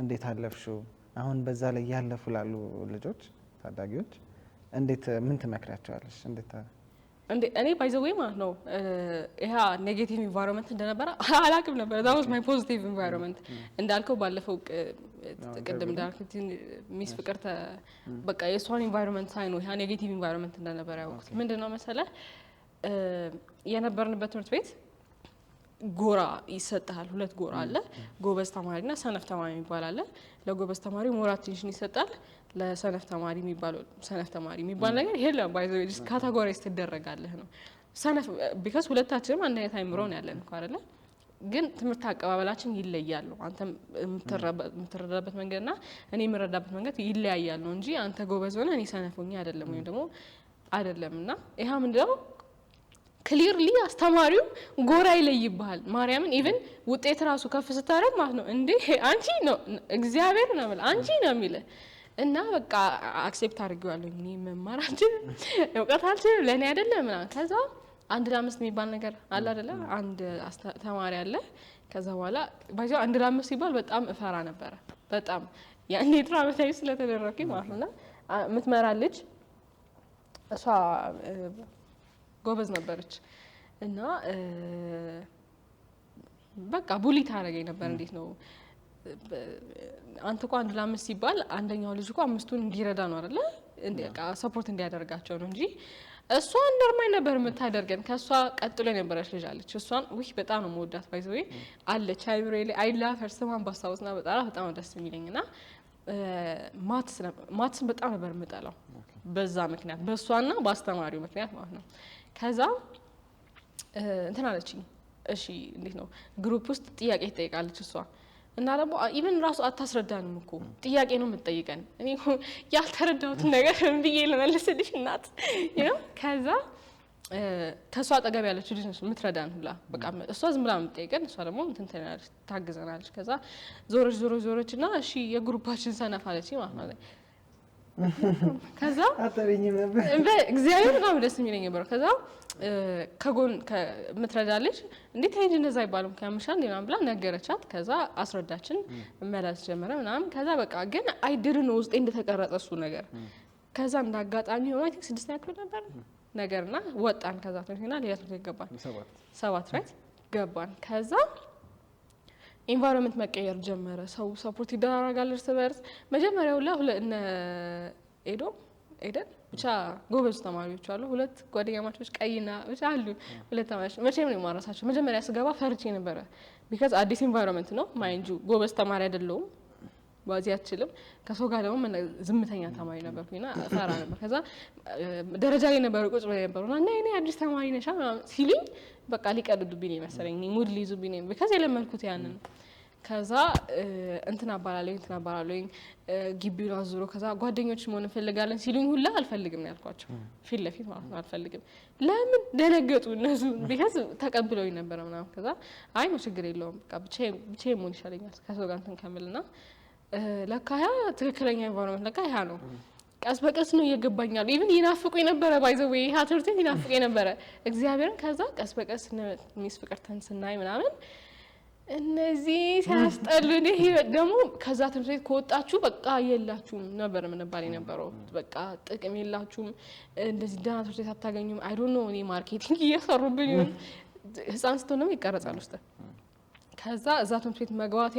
እንዴት አለፍሽው አሁን በዛ ላይ ያለፉ ላሉ ልጆች ታዳጊዎች እንዴት ምን ትመክራቸዋለሽ እኔ ባይ ዘ ዌይ ማለት ነው ይሄ ኔጌቲቭ ኢንቫይሮንመንት እንደነበረ አላቅም ነበር that was my positive environment እንዳልከው ባለፈው ቅድም እንዳልኩት ሚስ ፍቅርተ በቃ የሷን ኢንቫይሮንመንት ሳይ ነው ይሄ ኔጌቲቭ ኢንቫይሮንመንት እንደነበረ ያውቁት ምንድነው መሰለህ የነበርንበት ትምህርት ቤት ጎራ ይሰጣል ሁለት ጎራ አለ ጎበዝ ተማሪና ሰነፍ ተማሪ የሚባል አለ ለጎበዝ ተማሪ ሞር አቴንሽን ይሰጣል ለሰነፍ ተማሪ የሚባል ነገር የለም ባይ ዘ ዌይ ካታጎራይዝ ትደረጋለህ ነው ሰነፍ because ሁለታችንም አንድ አይነት አይምሮ ነው ያለን እኮ አይደለ ግን ትምህርት አቀባበላችን ይለያል አንተ የምትረዳበት መንገድና እኔ የምረዳበት መንገድ ይለያያል ነው እንጂ አንተ ጎበዝ ሆነ እኔ ሰነፍ ሆኜ አይደለም ወይም ደግሞ አይደለምና ይሄ ምንድነው ክሊርሊ አስተማሪው ጎራ ይለይብሃል። ማርያምን ኢቭን ውጤት ራሱ ከፍ ስታረግ ማለት ነው እንዴ አንቺ ነው እግዚአብሔር ነው ማለት አንቺ ነው የሚል እና በቃ አክሴፕት አድርጌዋለሁ። እኔ መማር አልችልም እውቀት አልችልም ለኔ አይደለም ምናምን። ከዛ 1 ለ5 የሚባል ነገር አለ አይደለ? አንድ ተማሪ አለ። ከዛ በኋላ ባይዘው 1 ለ5 ሲባል በጣም እፈራ ነበረ። በጣም ያኔ ትራውማታይዝ ስለተደረኩኝ ማለት ነው። የምትመራ ልጅ እሷ ጎበዝ ነበረች እና በቃ ቡሊ ታደርገኝ ነበር። እንዴት ነው አንተ እኮ 1 ለ5 ሲባል አንደኛው ልጅ እኮ 5ቱን እንዲረዳ ነው አይደለ? ሰፖርት እንዲያደርጋቸው ነው እንጂ እሷ እንደርማኝ ነበር የምታደርገን። ከሷ ቀጥሎ የነበረች ልጅ አለች። እሷን ውይ በጣም ነው የምወዳት ባይዘው አለች አይብሬ ላይ አይላ ፈርስማን ባስታውስና በጣም ደስ የሚለኝና ማትስን በጣም ነበር የምጠላው በዛ ምክንያት በእሷና በአስተማሪው ምክንያት ማለት ነው። ከዛ እንትን አለችኝ እሺ እንዴት ነው ግሩፕ ውስጥ ጥያቄ ትጠይቃለች እሷ እና ደግሞ ኢቭን ራሱ አታስረዳንም እኮ ጥያቄ ነው የምትጠይቀን። እኔ ያልተረዳሁትን ነገር ብዬ ልመልስልሽ እናት ከዛ ከሷ አጠገብ ያለች ልጅ ነች የምትረዳን ሁላ በቃ እሷ ዝም ብላ የምትጠይቀን እሷ ደግሞ እንትን ትላለች ታግዘናለች። ከዛ ዞረች እና እሺ የግሩፓችን ሰነፍ አለች ማለት ነው። ከዛ አጠሪኝም ነበር እግዚአብሔር በጣም ደስ የሚለኝ ነበር። ከዛ ከጎን ከምትረዳለች እንዴት አይንጅ እንደዛ አይባልም ከያምሻል ምናምን ብላ ነገረቻት። ከዛ አስረዳችን መመለስ ጀመረ ምናምን። ከዛ በቃ ግን አይድርን ውስጥ እንደተቀረጸ እሱ ነገር። ከዛ እንዳጋጣሚ ሆኖ አይ ቲንክ 6ኛ ክፍል ነበር ነገርና ወጣን። ከዛ ትንሽና ሌላ ትምህርት ገባን 7 ራይት ገባን። ከዛ ኢንቫይሮንመንት መቀየር ጀመረ። ሰው ሰፖርት ይደራረጋል እርስ በርስ። መጀመሪያው እነ ኤደን ብቻ ጎበዝ ተማሪዎች አሉ። 2 ጓደኛማቾች ቀይና ብቻ አሉ 2 ተማሪዎች። መቼም ነው የማረሳቸው። መጀመሪያ ስገባ ፈርቼ ነበረ ቢካዝ አዲስ ኢንቫይሮንመንት ነው ማይንጁ። ጎበዝ ተማሪ አይደለሁም ባዚ አትችልም። ከሰው ጋር ደግሞ ዝምተኛ ተማሪ ነበርኩኝና ፈራ ነበር። ከዛ ደረጃ ላይ ነበር ቁጭ ብለው ነበርና እኔ አዲስ ተማሪ ነሽ ሲሉኝ በቃ ሊቀድዱብኝ መሰለኝ ሙድ ሊይዙብኝ ቢካዝ የለመድኩት ያንን። ከዛ እንትን አባላለኝ ግቢውን አዙሮ ከዛ ጓደኞች መሆን እንፈልጋለን ሲሉኝ ሁላ አልፈልግም ነው ያልኳቸው። ፊት ለፊት ማለት ነው አልፈልግም። ለምን ደነገጡ እነሱ ቢካዝ ተቀብለውኝ ነበር ምናምን። ከዛ አይ ነው ችግር የለውም በቃ ብቻዬን መሆን ይሻለኛል ከሰው ጋር እንትን ከምልና ለካ ያ ትክክለኛ ኢንቫይሮንመንት ለካ ያ ነው። ቀስ በቀስ ነው እየገባኛል። ኢቭን ይናፍቁኝ ነበረ ባይዘው ወይ ሀተርቲን ይናፍቁኝ ነበረ እግዚአብሔርን። ከዛ ቀስ በቀስ ሚስ ፍቅርተን ስናይ ምናምን እነዚህ ሲያስጠሉ ይሄ ደግሞ ከዛ ትምህርት ቤት ከወጣችሁ በቃ የላችሁም ነበር ምንባል የነበረው። በቃ ጥቅም የላችሁም እንደዚህ ደህና ትምህርት ቤት አታገኙም። አይ ዶንት ኖ እኔ ማርኬቲንግ እየሰሩብኝ ይሁን ህፃን ስትሆን ደግሞ ይቀረጻል ውስጥ። ከዛ እዛ ትምህርት ቤት መግባቴ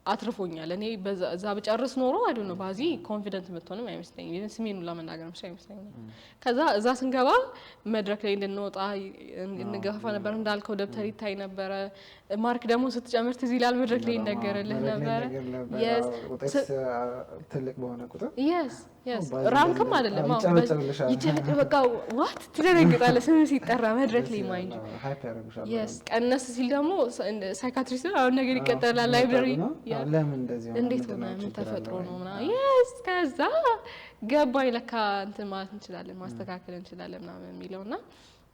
አትርፎኛል። እኔ በዛ በጨርስ ኖሮ አይደል ነው ባዚ ኮንፊደንት የምትሆንም አይመስለኝም። ይሄን ስሜን ሁላ መናገር ምንም አይመስለኝም። ከዛ እዛ ስንገባ መድረክ ላይ እንድንወጣ እንገፋፋ ነበር። እንዳልከው ደብተር ይታይ ነበረ። ማርክ ደግሞ ስትጨምር ትዝ ይላል መድረክ ላይ እንደገረልህ ነበር። yes ትልቅ በሆነ ቁጥር yes ራንክም አይደለም ይጨበጭ በቃ ዋት ትደነግጣለህ ስም ሲጠራ መድረክ ላይ ማይንድ ሃይፕ ያደርጉሻል። yes ቀነስ ሲል ደግሞ ሳይካትሪስት አሁን ነገር ይቀጥላል ላይብረሪ ለምን እንደዚህ እንዴት ሆነ ምን ተፈጥሮ ነው ምናምን yes ከዛ ገባኝ ለካ እንትን ማለት እንችላለን ማስተካከል እንችላለን ምናምን የሚለውና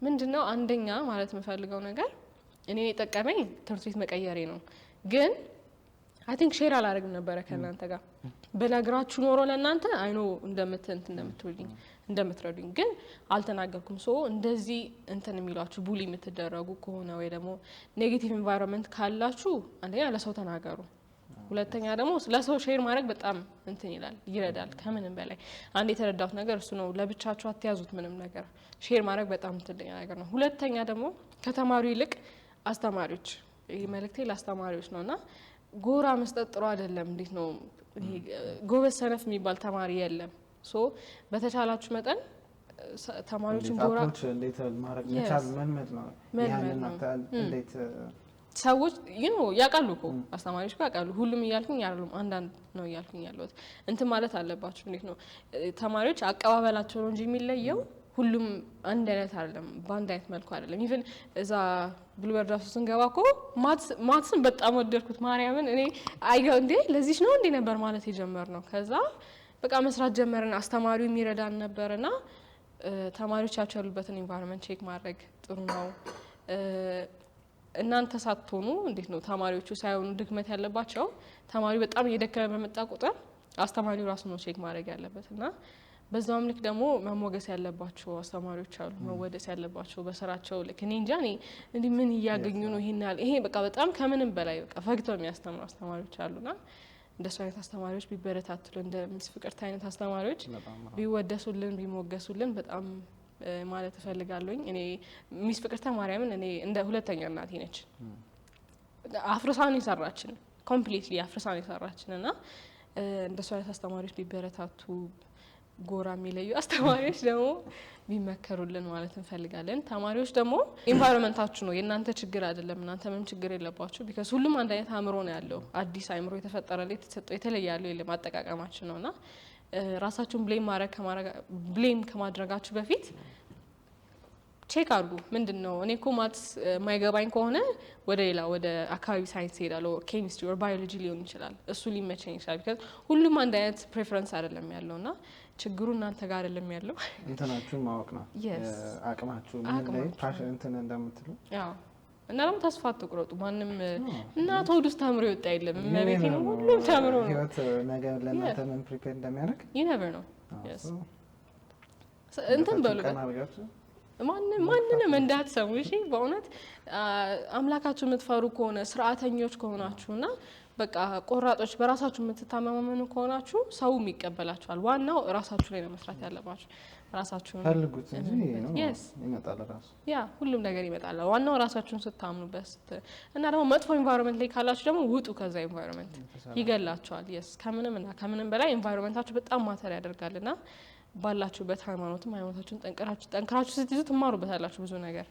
ምንድነው አንደኛ ማለት የምፈልገው ነገር እኔ የጠቀመኝ ትምህርት ቤት መቀየሬ ነው። ግን አይ ቲንክ ሼር አላደርግም ነበረ ከእናንተ ጋር በነግራችሁ ኖሮ ለእናንተ አይኖ እንደምትረዱኝ ግን አልተናገርኩም። ሶ እንደዚህ እንትን የሚሏችሁ ቡሊ የምትደረጉ ከሆነ ወይ ደግሞ ኔጌቲቭ ኢንቫይሮንመንት ካላችሁ አንደኛ ለሰው ተናገሩ። ሁለተኛ ደግሞ ለሰው ሼር ማድረግ በጣም እንትን ይረዳል። ከምንም በላይ አንድ የተረዳሁት ነገር እሱ ነው። ለብቻችሁ አትያዙት ምንም ነገር ሼር ማድረግ በጣም ትልቅ ነገር ነው። ሁለተኛ ደግሞ ከተማሪው ይልቅ አስተማሪዎች ይሄ መልእክቴ ለአስተማሪዎች ነውና ጎራ መስጠት ጥሩ አይደለም። እንዴት ነው ጎበዝ ሰነፍ የሚባል ተማሪ የለም። ሶ በተቻላችሁ መጠን ተማሪዎችን ጎራ እንዴት ማድረግ መቻል መልመድ ነው። ያንን አታል እንዴት ሰዎች ያውቃሉ እኮ አስተማሪዎች ያውቃሉ። ሁሉም እያልኩኝ አይደለም አንዳንድ ነው እያልኩኝ ያለሁት እንትን ማለት አለባችሁ። እንዴት ነው ተማሪዎች አቀባበላቸው ነው እንጂ የሚለየው ሁሉም አንድ አይነት አይደለም፣ በአንድ አይነት መልኩ አይደለም። ኢቭን እዛ ብሉበርድ ራሱ ስንገባ እኮ ማትስን በጣም ወደድኩት ማርያምን። እኔ አይገው እንዴ ለዚህ ነው እንዴ ነበር ማለት የጀመርነው። ከዛ በቃ መስራት ጀመርን። አስተማሪው የሚረዳን ነበርና ተማሪዎቻቸው ያሉበትን ኢንቫይሮንመንት ቼክ ማድረግ ጥሩ ነው። እናንተ ሳትሆኑ እንዴት ነው ተማሪዎቹ ሳይሆኑ ድክመት ያለባቸው ተማሪው በጣም እየደከመ በመጣ ቁጥር አስተማሪው ራሱ ነው ቼክ ማድረግ ያለበት እና በዛውም ልክ ደግሞ መሞገስ ያለባቸው አስተማሪዎች አሉ። መወደስ ያለባቸው በስራቸው ልክ እኔ እንጃ እኔ እንዲህ ምን እያገኙ ነው ይሄን ያህል ይሄ በቃ በጣም ከምንም በላይ በቃ ፈግተው የሚያስተምሩ አስተማሪዎች አሉና እንደሱ አይነት አስተማሪዎች ቢበረታቱልን እንደ ሚስ ፍቅርት አይነት አስተማሪዎች ቢወደሱልን ቢሞገሱልን በጣም ማለት እፈልጋለሁኝ። እኔ ሚስ ፍቅርተ ማርያምን እኔ እንደ ሁለተኛ እናቴ ነች። አፍርሳን የሰራችን ኮምፕሊትሊ አፍርሳን የሰራችን እና እንደሱ አይነት አስተማሪዎች ቢበረታቱ ጎራ የሚለዩ አስተማሪዎች ደግሞ ቢመከሩልን ማለት እንፈልጋለን። ተማሪዎች ደግሞ ኢንቫይሮንመንታችሁ ነው የእናንተ ችግር አይደለም። እናንተ ምንም ችግር የለባችሁ ቢካዝ ሁሉም አንድ አይነት አእምሮ ነው ያለው። አዲስ አእምሮ የተፈጠረለት የተሰጠው የተለየ ያለው የለም አጠቃቀማችን ነውና ራሳችሁን ብሌም ከማድረጋችሁ በፊት ቼክ አድርጉ። ምንድነው እኔ እኮ ማትስ ማይገባኝ ከሆነ ወደ ሌላ ወደ አካባቢ ሳይንስ ሄዳለሁ ኬሚስትሪ ኦር ባዮሎጂ ሊሆን ይችላል እሱ ሊመቸኝ ይችላል ቢካዝ ሁሉም አንድ አይነት ፕሬፈረንስ አይደለም ያለውና ችግሩ እናንተ ጋር አይደለም ያለው እንትናችሁን ማወቅ ነው አቅማችሁ ምን ላይ ፓሽን እንትን እንደምትሉ ያው እና ደግሞ ተስፋ አትቁረጡ። ማንም እና ተወዱስ ተምሮ ይወጣ የለም መቤቴ ነው ሁሉም ተምሮ ነው ህይወት ነገር ለእናንተ ምን ፕሪፔር እንደሚያደርግ you never know yes እንትን በሉ ማንንም እንዳትሰሙ እሺ። በእውነት አምላካችሁ የምትፈሩ ከሆነ ስርዓተኞች ከሆናችሁና በቃ ቆራጦች በራሳችሁ የምትታመኑ ከሆናችሁ ሰውም ይቀበላችኋል። ዋናው ራሳችሁ ላይ ነው መስራት ያለባችሁ። ራሳችሁን ፈልጉት እንጂ ነው ይመጣል ራሱ ያ ሁሉም ነገር ይመጣል። ዋናው ራሳችሁን ስታምኑበት እና ደግሞ መጥፎ ኢንቫይሮንመንት ላይ ካላችሁ ደግሞ ውጡ ከዛ ኢንቫይሮንመንት ይገላችኋል። yes ከምንም በላይ ኢንቫይሮንመንታችሁ በጣም ማተር ያደርጋልና ባላችሁበት ሃይማኖታችሁን ጠንክራችሁ ስትይዙ ትማሩበታላችሁ ብዙ ነገር።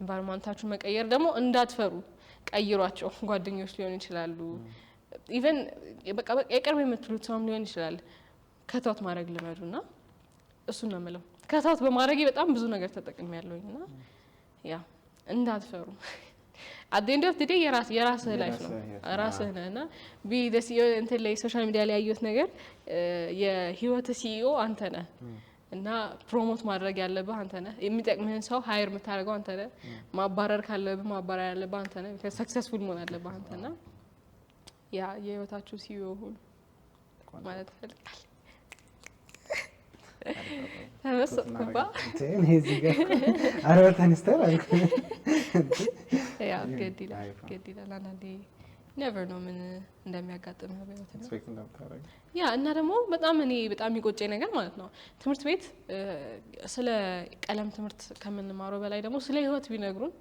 ኢንቫይሮንመንታችሁን መቀየር ደግሞ እንዳትፈሩ ቀይሯቸው። ጓደኞች ሊሆን ይችላሉ ኢቭን በቃ የቅርብ የምትሉት ሰውም ሊሆን ይችላል። ከታውት ማድረግ ልመዱና እሱን ነው የምለው። ከታውት በማድረግ በጣም ብዙ ነገር ተጠቅሜያለሁኝና ያ እንዳትፈሩ። at the end of the day የራስህ ላይፍ ነው ራስህ ነህና እንትን ላይ ሶሻል ሚዲያ ላይ ያዩት ነገር የህይወት ሲኢኦ አንተ ነህ እና ፕሮሞት ማድረግ ያለብህ አንተ ነህ። የሚጠቅምህን ሰው ሃየር የምታደርገው አንተ ነህ። ማባረር ካለብህ ማባረር ያለብህ አንተ ነህ። ሰክሰስፉል መሆን ያለብህ አንተና ያ የህይወታችሁ ሲኢኦ ሁኑ ማለት ፈልጋለሁ። ተመስጥኩባ እዚህ ጋር አረታን ስታይል ያ ገዲላ አንዳንዴ never know ምን እንደሚያጋጥም ነው በህይወት ነው ኤክስፔክት እንደምታደርግ ያ እና ደግሞ በጣም የሚቆጨኝ ነገር ማለት ነው ትምህርት ቤት ስለ ቀለም ትምህርት ከምንማረው በላይ ደግሞ ስለ ህይወት ቢነግሩን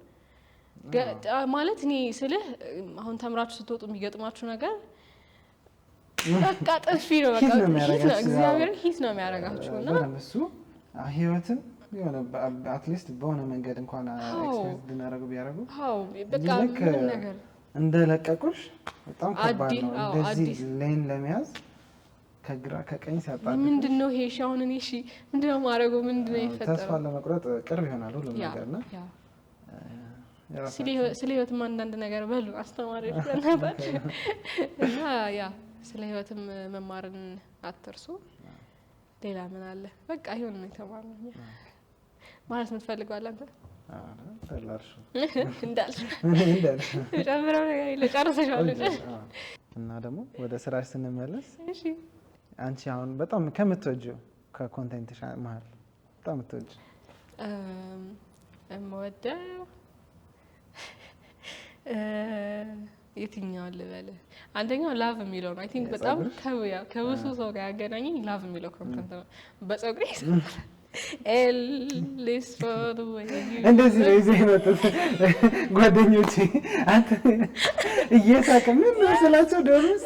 ማለት እኔ ስለ አሁን ተምራችሁ ስትወጡ የሚገጥማችሁ ነገር በቃ ጥፊ ነው በቃ እግዚአብሔር ሂስ ነው የሚያረጋችሁና እሱ ህይወትን የሆነ አትሊስት በሆነ መንገድ እንኳን ኤክስፔክት እንድናደርገው ቢያደርጉ በቃ ምን ነገር እንደለቀቁሽ በጣም ከባድ ነው። እንደዚህ ሌን ለመያዝ ከግራ ከቀኝ ሲያጣ ምንድነው ይሄ ሻውን እኔ እሺ ምንድነው ማረገው ምንድነው ይፈጠራል ተስፋ ለመቁረጥ ቅርብ ይሆናል ሁሉ ነገርና ስለ ህይወትም አንዳንድ ነገር በሉ አስተማሪዎች በእናታች እና ያ ስለ ህይወትም መማርን አትርሱ። ሌላ ምን አለ በቃ ይሁን ነው የተማርነው ማለት የምትፈልገው አለ አንተ ተላርሽ እንዳልሽ ጨምረው ነገር ለጨርሰሻል እና ደግሞ ወደ ስራሽ ስንመለስ እሺ አንቺ አሁን በጣም ከምትወጂው ከኮንቴንትሽ መሀል በጣም የምትወጂው እምወደው የትኛው ልበል? አንደኛው ላቭ የሚለው ነው። አይ ቲንክ በጣም ከብዙ ሰው ጋር ያገናኘኝ ላቭ የሚለው ኮንቴንት ነው። በፀጉሬ ኤልስ ፎር ወይ እንደዚህ ነው ይዘህ የመጡት ጓደኞቼ። አንተ እየሳቀ ምን መስላቸው ደሩስ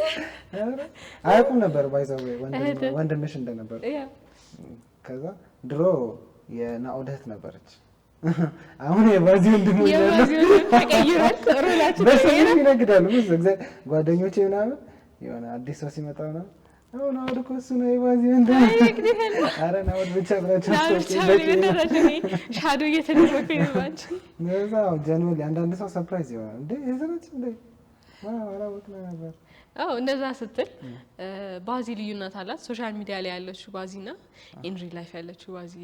አያውቁም ነበር ባይዘው ወንድምሽ እንደነበር። ከዛ ድሮ የናኦድ እህት ነበረች። አሁን የባዚ ወንድም ተቀይሯል። ሮላችሁ በሰፊው ይነግዳሉ። ጓደኞቼ ምናምን የሆነ አዲስ ሰው ሲመጣ ነው አሁን ናኦድ እኮ እሱ ነው የባዚ ወንድም። ኧረ ናኦድ ብቻ ብላችሁ ሻዶ እየተደረገኝ ባንቺ ነው። ጀንወል አንዳንድ ሰው ሰርፕራይዝ ይሆናል እንዴ የዘረች እንዴ አላወቅንም ነበር። አዎ እንደዛ ስትል ባዚ ልዩነት አላት። ሶሻል ሚዲያ ላይ ያለችው ባዚና ኢን ሪል ላይፍ ያለችው ባዚ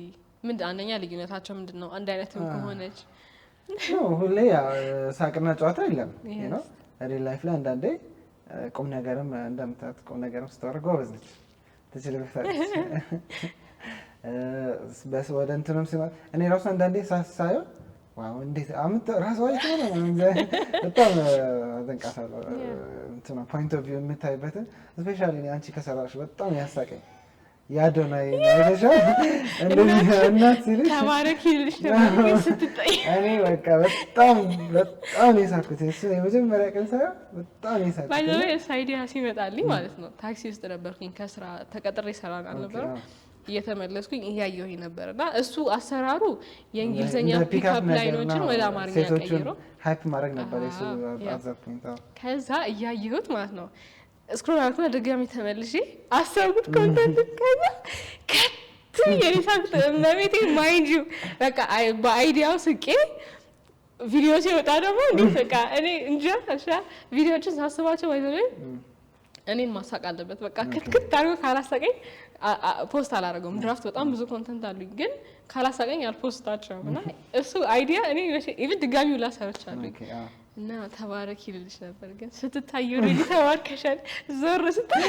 ምን አንደኛ ልዩነታቸው ምንድነው? አንድ አይነትም ከሆነች ሁሌ ሳቅና ጨዋታ የለም ነው ሪል ላይፍ ላይ አንዳንዴ ቁም ነገርም እንደምታት ቁም ነገርም ስታወራ ጎበዝ ነች ትችልበታለች። ወደ እንትንም ሲመጣ እኔ ራሱ አንዳንዴ ሳሳየው ዋው እንዴት አምጥ ራስ ወይ በጣም አደንቃታለሁ። እንትና ፖይንት ኦፍ ቪው የምታይበትን ስፔሻሊ አንቺ ከሰራሽ በጣም ያሳቀኝ ያዶናይ አይተሻል እንደዚህ እናት ሲልሽ ተባረክ ይልሽ ነበር ስትጠይ እኔ በቃ በጣም የሳኩት እሱ የመጀመሪያ ቀን ሳይሆን በጣም የሳኩት ባይ ዘ ዌይ አይዲያ ሲመጣልኝ ማለት ነው ታክሲ ውስጥ ነበርኩኝ ከስራ ተቀጥሬ ሰራ ነበር እየተመለስኩኝ እያየሁኝ ነበርና እሱ አሰራሩ የእንግሊዘኛ ፒክአፕ ላይኖችን ወደ አማርኛ ቀይሮ ሃይፕ ማድረግ ነበር እሱ አዛፕኝ ከዛ እያየሁት ማለት ነው ስክሮል አልኩና ድጋሚ ተመልሼ አሰብኩት ኮንተንት ከዛ ከት የሪሳክት መቤቴ ማይንድ ዩ በቃ በአይዲያው ስቄ ቪዲዮ ሲወጣ ደግሞ እንዴት በቃ እኔ እንጃ አሻ ቪዲዮችን ሳስባቸው ባይዘው እኔን ማሳቅ አለበት በቃ ክትክት አድርጎ ካላሳቀኝ ፖስት አላደርገውም። ድራፍት በጣም ብዙ ኮንተንት አሉኝ ግን ካላሳቀኝ አልፖስታቸውም እና እሱ አይዲያ እኔ ኢቭን ድጋሚው ላሰርቻለሁ እና ተባረክ ይልልሽ ነበር ግን ስትታየው ልጅ ተባርከሻል ዞር ስታይ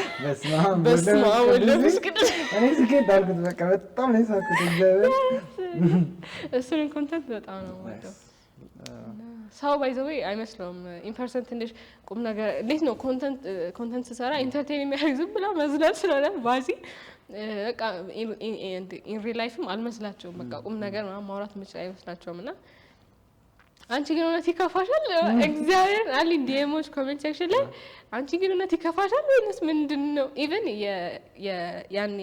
በስመ አብ ወለዱስ ቅዱስ እኔ ስኬት አልኩት በቃ በጣም ነው የሳኩት እግዚአብሔር እሱን ኮንተንት በጣም ነው ወደው ሰው ባይ ዘ ዌይ አይመስለውም ኢምፐርሰንት ትንሽ ቁም ነገር እንዴት ነው ኮንተንት ስሰራ ኢንተርቴይን የሚያደርግ ዝም ብላ መዝለል ስለሆነ ባዚ በቃ ኢን ሪል ላይፍም አልመስላቸውም በቃ ቁም ነገር ማውራት የምችል አይመስላቸውም እና አንቺ ግን እውነት ይከፋሻል እግዚአብሔር አሊ ዲኤሞች ኮሜንት ሴክሽን ላይ አንቺ ግን እውነት ይከፋሻል ወይስ ምንድነው ኢቭን ያኔ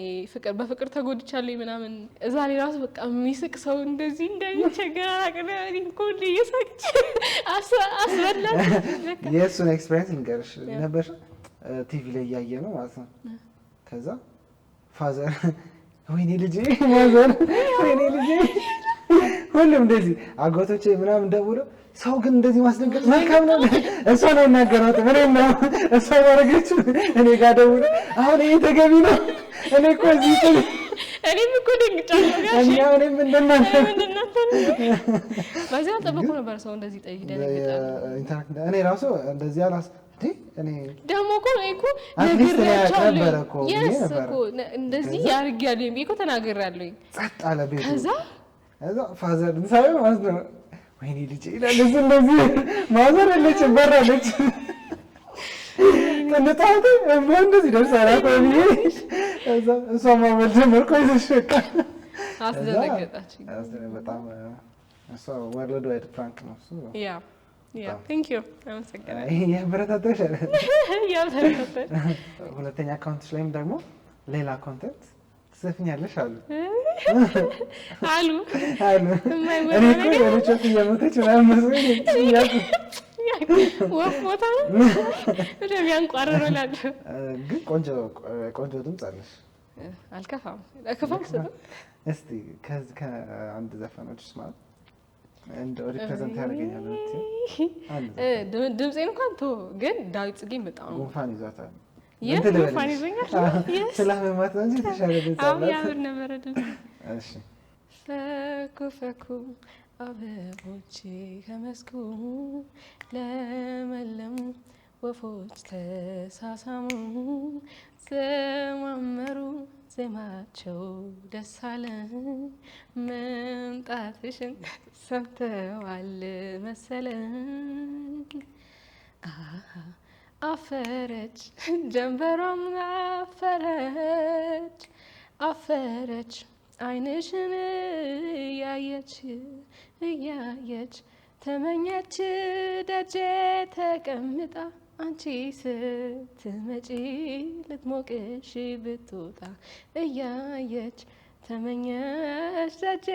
በፍቅር ተጎድቻለሁ ምናምን እዛ ላይ ራሱ በቃ የሚስቅ ሰው እንደዚህ እንደሚቸገር አቀናሪ ኮል እየሳቅች አስበላል የእሱን ኤክስፒሪየንስ ልንገርሽ ነበር ቲቪ ላይ እያየ ነው ማለት ነው ከዛ ፋዘር ወይኔ ልጄ ማዘር ወይኔ ልጄ ሁሉም እንደዚህ አጎቶቼ ምናምን ደውለው ሰው ግን እንደዚህ ማስደንገጥ መልካም ነው እሷ ነው እናገራት ምንም ነው እሷ ያደረገችው እኔ ጋር ደውለው አሁን ይሄ ተገቢ ነው እኔ እኮ እዚህ ጥል እኔም እኮ ደንግጫለሁ ጋር እኔም እንደናንተ ባዛ ተበቆ ነበር ሰው እንደዚህ ጠይቅ ኢንተራክት እኔ ራሱ እንደዚህ አላስ እኔ ደሞ እኮ ነግሬያለሁ እኮ እንደዚህ ያርጋለኝ ቢኮ ተናግሬያለሁ ጸጥ አለ ቤቱ ከዛ ፋዘር እንሳይ ማለት ነው ወይኔ ልጅ ይላል እንደዚህ ማዘር ለች በራለች ተነጣጣ እንደዚህ ደርሳላ ቆይ እሷ ማመል ጀመርኩ ይዘሽካ አስደነገጣችኝ በጣም እሷ ወርልድ ዋይድ ፕራንክ ነው እሱ ያ ቴንክ ዩ አመሰግናለሁ ይሄ በረታታሽ ያበረታታሽ ሁለተኛ አካውንትሽ ላይም ደግሞ ሌላ ኮንተንት ትሰፍኛለሽ አሉ እኔ እኮ የልጆች እየሞተች ምናምን መስሎኝ ወፍ ሞታ ነው ያንቋረረላል ግን ቆንጆ ድምፅ አለሽ አልከፋም ለከፋም ስለ እስቲ ከአንድ ዘፈኖችስ ማለት እንደ ሪፕሬዘንት ያደርገኛል ድምፄን እንኳን ቶ ግን ዳዊት ጽጌ በጣም ጉንፋን ይዟታል ጉንፋን ይዞኛል ስለማማት ነው እንጂ ተሻለ ድምፅ አላት ያብር ነበረ ድምፅ እሺ ፈኩ አበቦች ከመስኩ ለመለሙ ወፎች ተሳሳሙ ዘማመሩ ዜማቸው ደስ አለን መምጣትሽን ሰምተዋል መሰለን አፈረች ጀንበሯም አፈረች አይንሽን እያየች ተመኘች ደጄ ተቀምጣ አንቺ ስትመጪ ልትሞቅሽ ብትወጣ እያየች ተመኘች ደጄ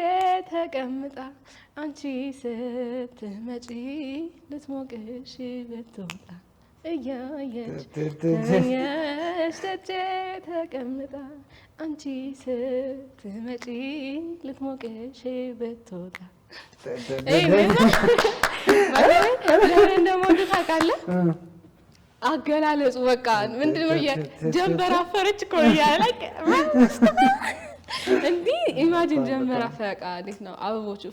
ተቀምጣ አንቺ ስትመጪ ልትሞቅሽ ብትወጣ እያየች ተመኘች ደጄ ተቀምጣ አንቺ ስትመጪ ልትሞቅሽ ብትወጣ እንደሞት ታውቃለህ አገላለጹ በቃ ምንድነው ጀንበር አፈረች እኮ እያለ እንዲህ ኢማጂን ጀመራ ፈቃ እንዴት ነው አበቦቹ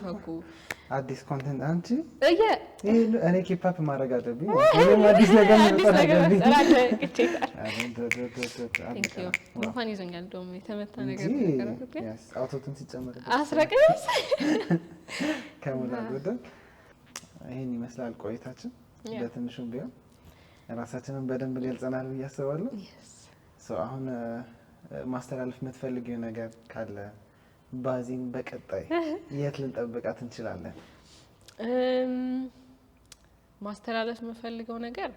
ፈኩ አዲስ ኮንቴንት አንቺ እየ እኔ ኪፓፕ ማድረግ አለብኝ አዲስ ነገር እንኳን ይዞኛል ደሞ የተመታ ነገር አውቶቱን ሲጨመር አስረቀስ ከሞላ ጎደል ይሄን ይመስላል ቆይታችን በትንሹም ቢሆን ራሳችንን በደንብ ገልጸናል ብዬ አስባለሁ። አሁን ማስተላለፍ የምትፈልጊው ነገር ካለ ባዚን በቀጣይ የት ልንጠብቃት እንችላለን? ማስተላለፍ የምፈልገው ነገር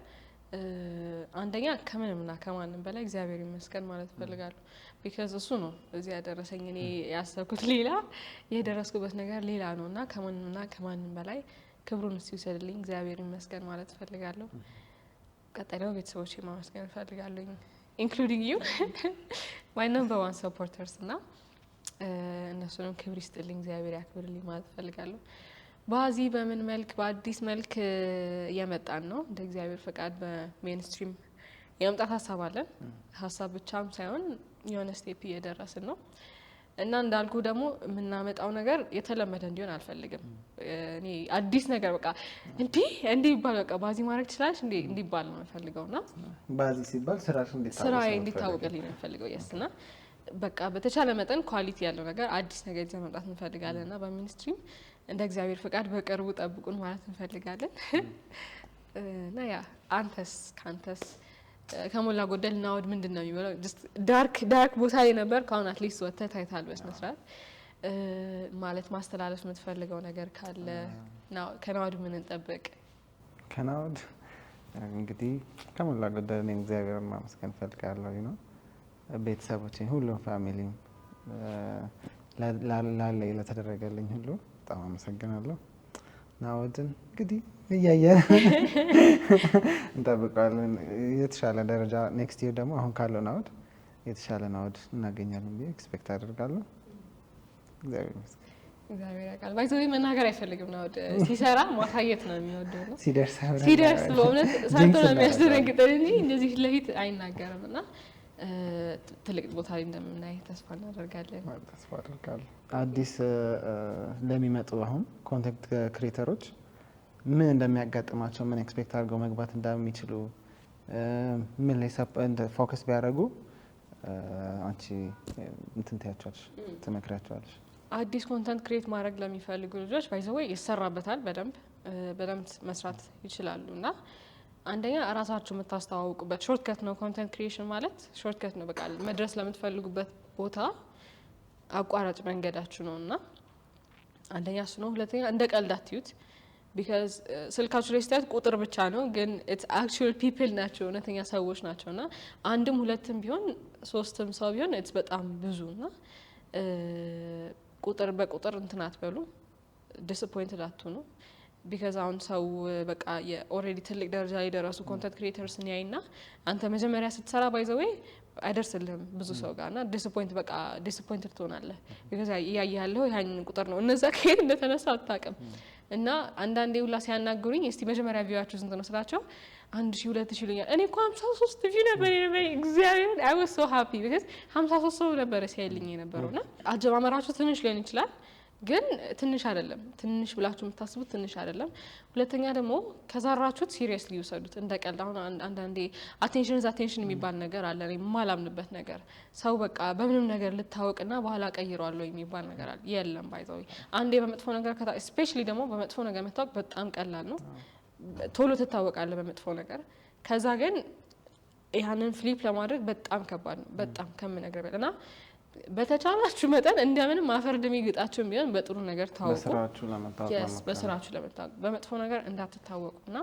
አንደኛ ከምንምና ከማንም በላይ እግዚአብሔር ይመስገን ማለት እፈልጋለሁ። ቢካዝ እሱ ነው እዚህ ያደረሰኝ። እኔ ያሰብኩት ሌላ የደረስኩበት ነገር ሌላ ነውና ከምንምና ከማንም በላይ ክብሩን እስቲ ይውሰድልኝ እግዚአብሔር ይመስገን ማለት እፈልጋለሁ። ቀጣይ ደግሞ ቤተሰቦቼ ማመስገን እፈልጋለሁ ኢንክሉዲንግ ዩ ማይ ነምበር ዋን ሰፖርተርስ እና እነሱንም ክብር ይስጥልኝ እግዚአብሔር ያክብርልኝ ማለት እፈልጋለሁ። ባዚ በምን መልክ በአዲስ መልክ እየመጣን ነው እንደ እግዚአብሔር ፈቃድ በሜንስትሪም የመምጣት ሀሳብ አለን። ሀሳብ ብቻም ሳይሆን የሆነ ስቴፕ እየደረስን ነው እና እንዳልኩ ደግሞ የምናመጣው ነገር የተለመደ እንዲሆን አልፈልግም። እኔ አዲስ ነገር በቃ እንዲህ ይባል በቃ ባዚ ማድረግ ትችላለሽ እንዲህ ይባል ነው የምፈልገውና ባዚ ሲባል ስራሽ እንዲታወቅልኝ ነው የምፈልገው የስና በቃ በተቻለ መጠን ኳሊቲ ያለው ነገር አዲስ ነገር ይዘን መምጣት እንፈልጋለን እና በሚኒስትሪም እንደ እግዚአብሔር ፍቃድ በቅርቡ ጠብቁን ማለት እንፈልጋለን። እና ያ ካንተስ ከሞላ ጎደል ናውድ ምንድነው የሚባለው ጀስት ዳርክ ቦታ ላይ ነበር ካሁን አትሊስት ወጥተህ ታይታል በስነ ስርዓት ማለት ማስተላለፍ የምትፈልገው ነገር ካለ ከናውድ ምን እንጠብቅ? ከናውድ እንግዲህ ከሞላ ጎደል እኔ እግዚአብሔርን ማመስገን እፈልጋለሁ ነው ቤተሰቦቼን ሁሉ ፋሚሊም ላለኝ ለተደረገልኝ ሁሉ በጣም አመሰግናለሁ። ናውድን እንግዲህ እያየን እንጠብቀዋለን የተሻለ ደረጃ ኔክስት ይር ደግሞ አሁን ካለው ናውድ የተሻለ ናውድ እናገኛለን ብዬ ኤክስፔክት አደርጋለሁ። እግዚአብሔር ይመስገን። እግዚአብሔር ያውቃል። ባይዘው መናገር አይፈልግም ናውድ ሲሰራ ማሳየት ነው የሚወደው ነው ሲደርስ በእውነት ሰርቶ ነው የሚያስደነግጠን እንጂ እንደዚህ ለፊት አይናገርም እና ትልቅ ቦታ ላይ እንደምናይ ተስፋ እናደርጋለን። አዲስ ለሚመጡ አሁን ኮንቴንት ክሬተሮች ምን እንደሚያጋጥማቸው ምን ኤክስፔክት አድርገው መግባት እንደሚችሉ ምን ላይ ፎከስ ቢያደርጉ አንቺ እንትን ትያቸዋለሽ ትመክሪያቸዋለሽ? አዲስ ኮንቴንት ክሬት ማድረግ ለሚፈልጉ ልጆች ባይዘው ይሰራበታል በደንብ መስራት ይችላሉ እና አንደኛ ራሳችሁ የምታስተዋውቁበት ሾርትከት ነው። ኮንቴንት ክሪኤሽን ማለት ሾርትከት ነው። በቃ መድረስ ለምትፈልጉበት ቦታ አቋራጭ መንገዳችሁ ነው እና አንደኛ እሱ ነው። ሁለተኛ እንደ ቀልድ አትዩት። ቢካዝ ስልካችሁ ላይ ስታዩት ቁጥር ብቻ ነው፣ ግን ኢትስ አክቹዋል ፒፕል ናቸው፣ እውነተኛ ሰዎች ናቸው እና አንድም ሁለትም ቢሆን ሶስትም ሰው ቢሆን ኢትስ በጣም ብዙ እና ቁጥር በቁጥር እንትን አትበሉ፣ ዲስአፖይንትድ አትሁኑ። ቢካዝ አሁን ሰው በቃ ኦልሬዲ ትልቅ ደረጃ ላይ የደረሱ ኮንተንት ክሪኤተርስን ያይና አንተ መጀመሪያ ስትሰራ ባይዘዌይ አይደርስልህም ብዙ ሰው ጋር እና ዲስአፖይንትድ ትሆናለህ። ቢካዝ እያየህ ያንን ቁጥር ነው እነዛ ከየት እንደተነሳ አታውቅም። እና አንዳንዴ ሁላ ሲያናግሩኝ እስቲ መጀመሪያ ቪዋችሁ ስንት ነው ስላቸው 1000 2000 ይሉኛል። እኔ እኮ 53 ቪው ነበር እግዚአብሔር I was so happy because 53 ሰው ነበር ሲያይልኝ የነበረውና አጀማመራችሁ ትንሽ ሊሆን ይችላል ግን ትንሽ አይደለም። ትንሽ ብላችሁ የምታስቡት ትንሽ አይደለም። ሁለተኛ ደግሞ ከዛራችሁት ሲሪየስሊ ይውሰዱት። እንደ ቀልድ አሁን አንዳንዴ አቴንሽን የሚባል ነገር አለ። እኔ የማላምንበት ነገር ሰው በቃ በምንም ነገር ልታወቅና በኋላ ቀይሯለሁ የሚባል ነገር አለ። የለም ባይዘው አንዴ በመጥፎ ነገር ስፔሻሊ ደግሞ በመጥፎ ነገር መታወቅ በጣም ቀላል ነው። ቶሎ ትታወቃለህ በመጥፎ ነገር። ከዛ ግን ያንን ፍሊፕ ለማድረግ በጣም ከባድ ነው። በጣም ከምነግር በለና በተቻላችሁ መጠን እንደምንም ማፈር እንደሚግጣችሁ ቢሆን በጥሩ ነገር ታወቁ። በስራችሁ ለመታወቅ በመጥፎ ነገር እንዳትታወቁና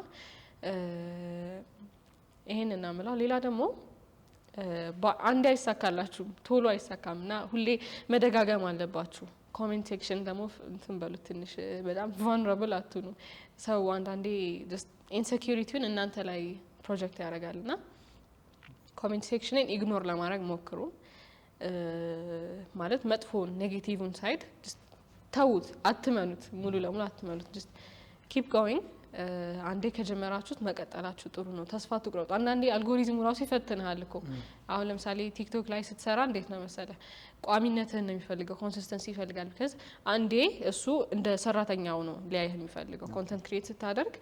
ይሄን እናምላው። ሌላ ደግሞ አንዴ አይሳካላችሁም፣ ቶሎ አይሳካምና ሁሌ መደጋገም አለባችሁ። ኮሜንት ሴክሽን ደግሞ እንትን በሉት ትንሽ በጣም ቫልነራብል አትሁኑ። ሰው አንዳንዴ ጀስት ኢንሴኪዩሪቲውን እናንተ ላይ ፕሮጀክት ያደርጋልና ኮሜንት ሴክሽንን ኢግኖር ለማድረግ ሞክሩ። ማለት መጥፎን ኔጌቲቭን ሳይድ ተውት፣ አትመኑት፣ ሙሉ ለሙሉ አትመኑት። ጀስት ኪፕ ጎይንግ አንዴ ከጀመራችሁት መቀጠላችሁ ጥሩ ነው። ተስፋ ትቁረጡ። አንዳንዴ አልጎሪዝሙ ራሱ ይፈትንሃል እኮ። አሁን ለምሳሌ ቲክቶክ ላይ ስትሰራ እንዴት ነው መሰለ ቋሚነትህን ነው የሚፈልገው፣ ኮንሲስተንሲ ይፈልጋል። ቢካዝ አንዴ እሱ እንደ ሰራተኛው ነው ሊያይህ የሚፈልገው። ኮንተንት ክሪኤት ስታደርግ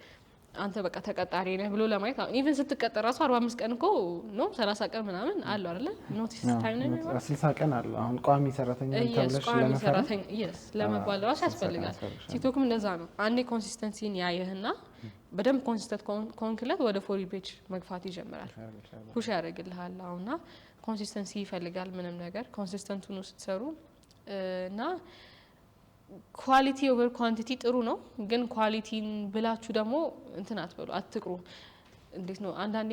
አንተ በቃ ተቀጣሪ ነህ ብሎ ለማየት ኢቨን ስትቀጠር ራሱ 45 ቀን እኮ ነው 30 ቀን ምናምን አለው አይደለ? ኖቲስ ታይም ነው የሚባለው 60 ቀን አለው። አሁን ቋሚ ሰራተኛ ተብለሽ ለመባል ራሱ ያስፈልጋል። ቲክቶክም እንደዛ ነው። አንዴ ኮንሲስተንሲን ያየህና በደንብ ኮንሲስተንት ኮንክለት ወደ ፎሪ ፔጅ መግፋት ይጀምራል። ፑሽ ያደርግልሃል። አሁንና ኮንሲስተንሲ ይፈልጋል ምንም ነገር። ኮንሲስተንት ሆኖ ስትሰሩ እና ኳሊቲ ኦቨር ኳንቲቲ ጥሩ ነው፣ ግን ኳሊቲን ብላችሁ ደግሞ እንትን አትበሉ፣ አትቅሩ። እንዴት ነው አንዳንዴ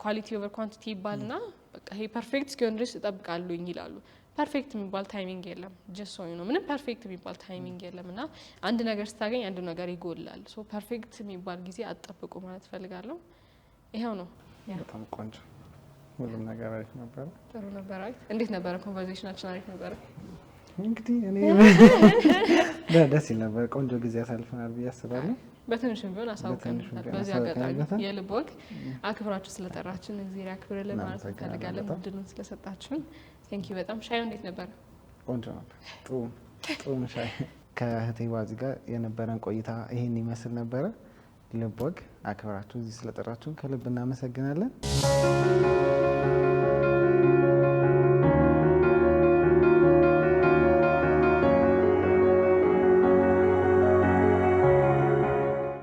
ኳሊቲ ኦቨር ኳንቲቲ ይባልና በቃ ይሄ ፐርፌክት እስኪሆን ድረስ እጠብቃለሁኝ ይላሉ። ፐርፌክት የሚባል ታይሚንግ የለም። ጀስት ሶ ነው ምንም ፐርፌክት የሚባል ታይሚንግ የለም። እና አንድ ነገር ስታገኝ አንድ ነገር ይጎላል። ሶ ፐርፌክት የሚባል ጊዜ አትጠብቁ ማለት ፈልጋለሁ። ይሄው ነው። በጣም ቆንጆ፣ ሁሉም ነገር አሪፍ ነበር። ጥሩ ነበር። አሪፍ። እንዴት ነበረ ኮንቨርሴሽናችን? አሪፍ ነበረ። እንግዲህ እኔ ደስ ይል ነበር። ቆንጆ ጊዜ አሳልፈናል ብዬ አስባለሁ። በትንሹም ቢሆን አሳውቀን በዚህ አጋጣሚ የልቦግ አክብራችሁ ስለጠራችን እግዚአብሔር ያክብርልን ማለት እንፈልጋለን። እድሉን ስለሰጣችሁን ቴንኪው በጣም። ሻዩ እንዴት ነበር? ቆንጆ ነበር። ጥሩ ሻይ። ከእህቴ ባዚ ጋር የነበረን ቆይታ ይሄን ይመስል ነበረ። ልቦግ አክብራችሁ እዚህ ስለጠራችሁን ከልብ እናመሰግናለን።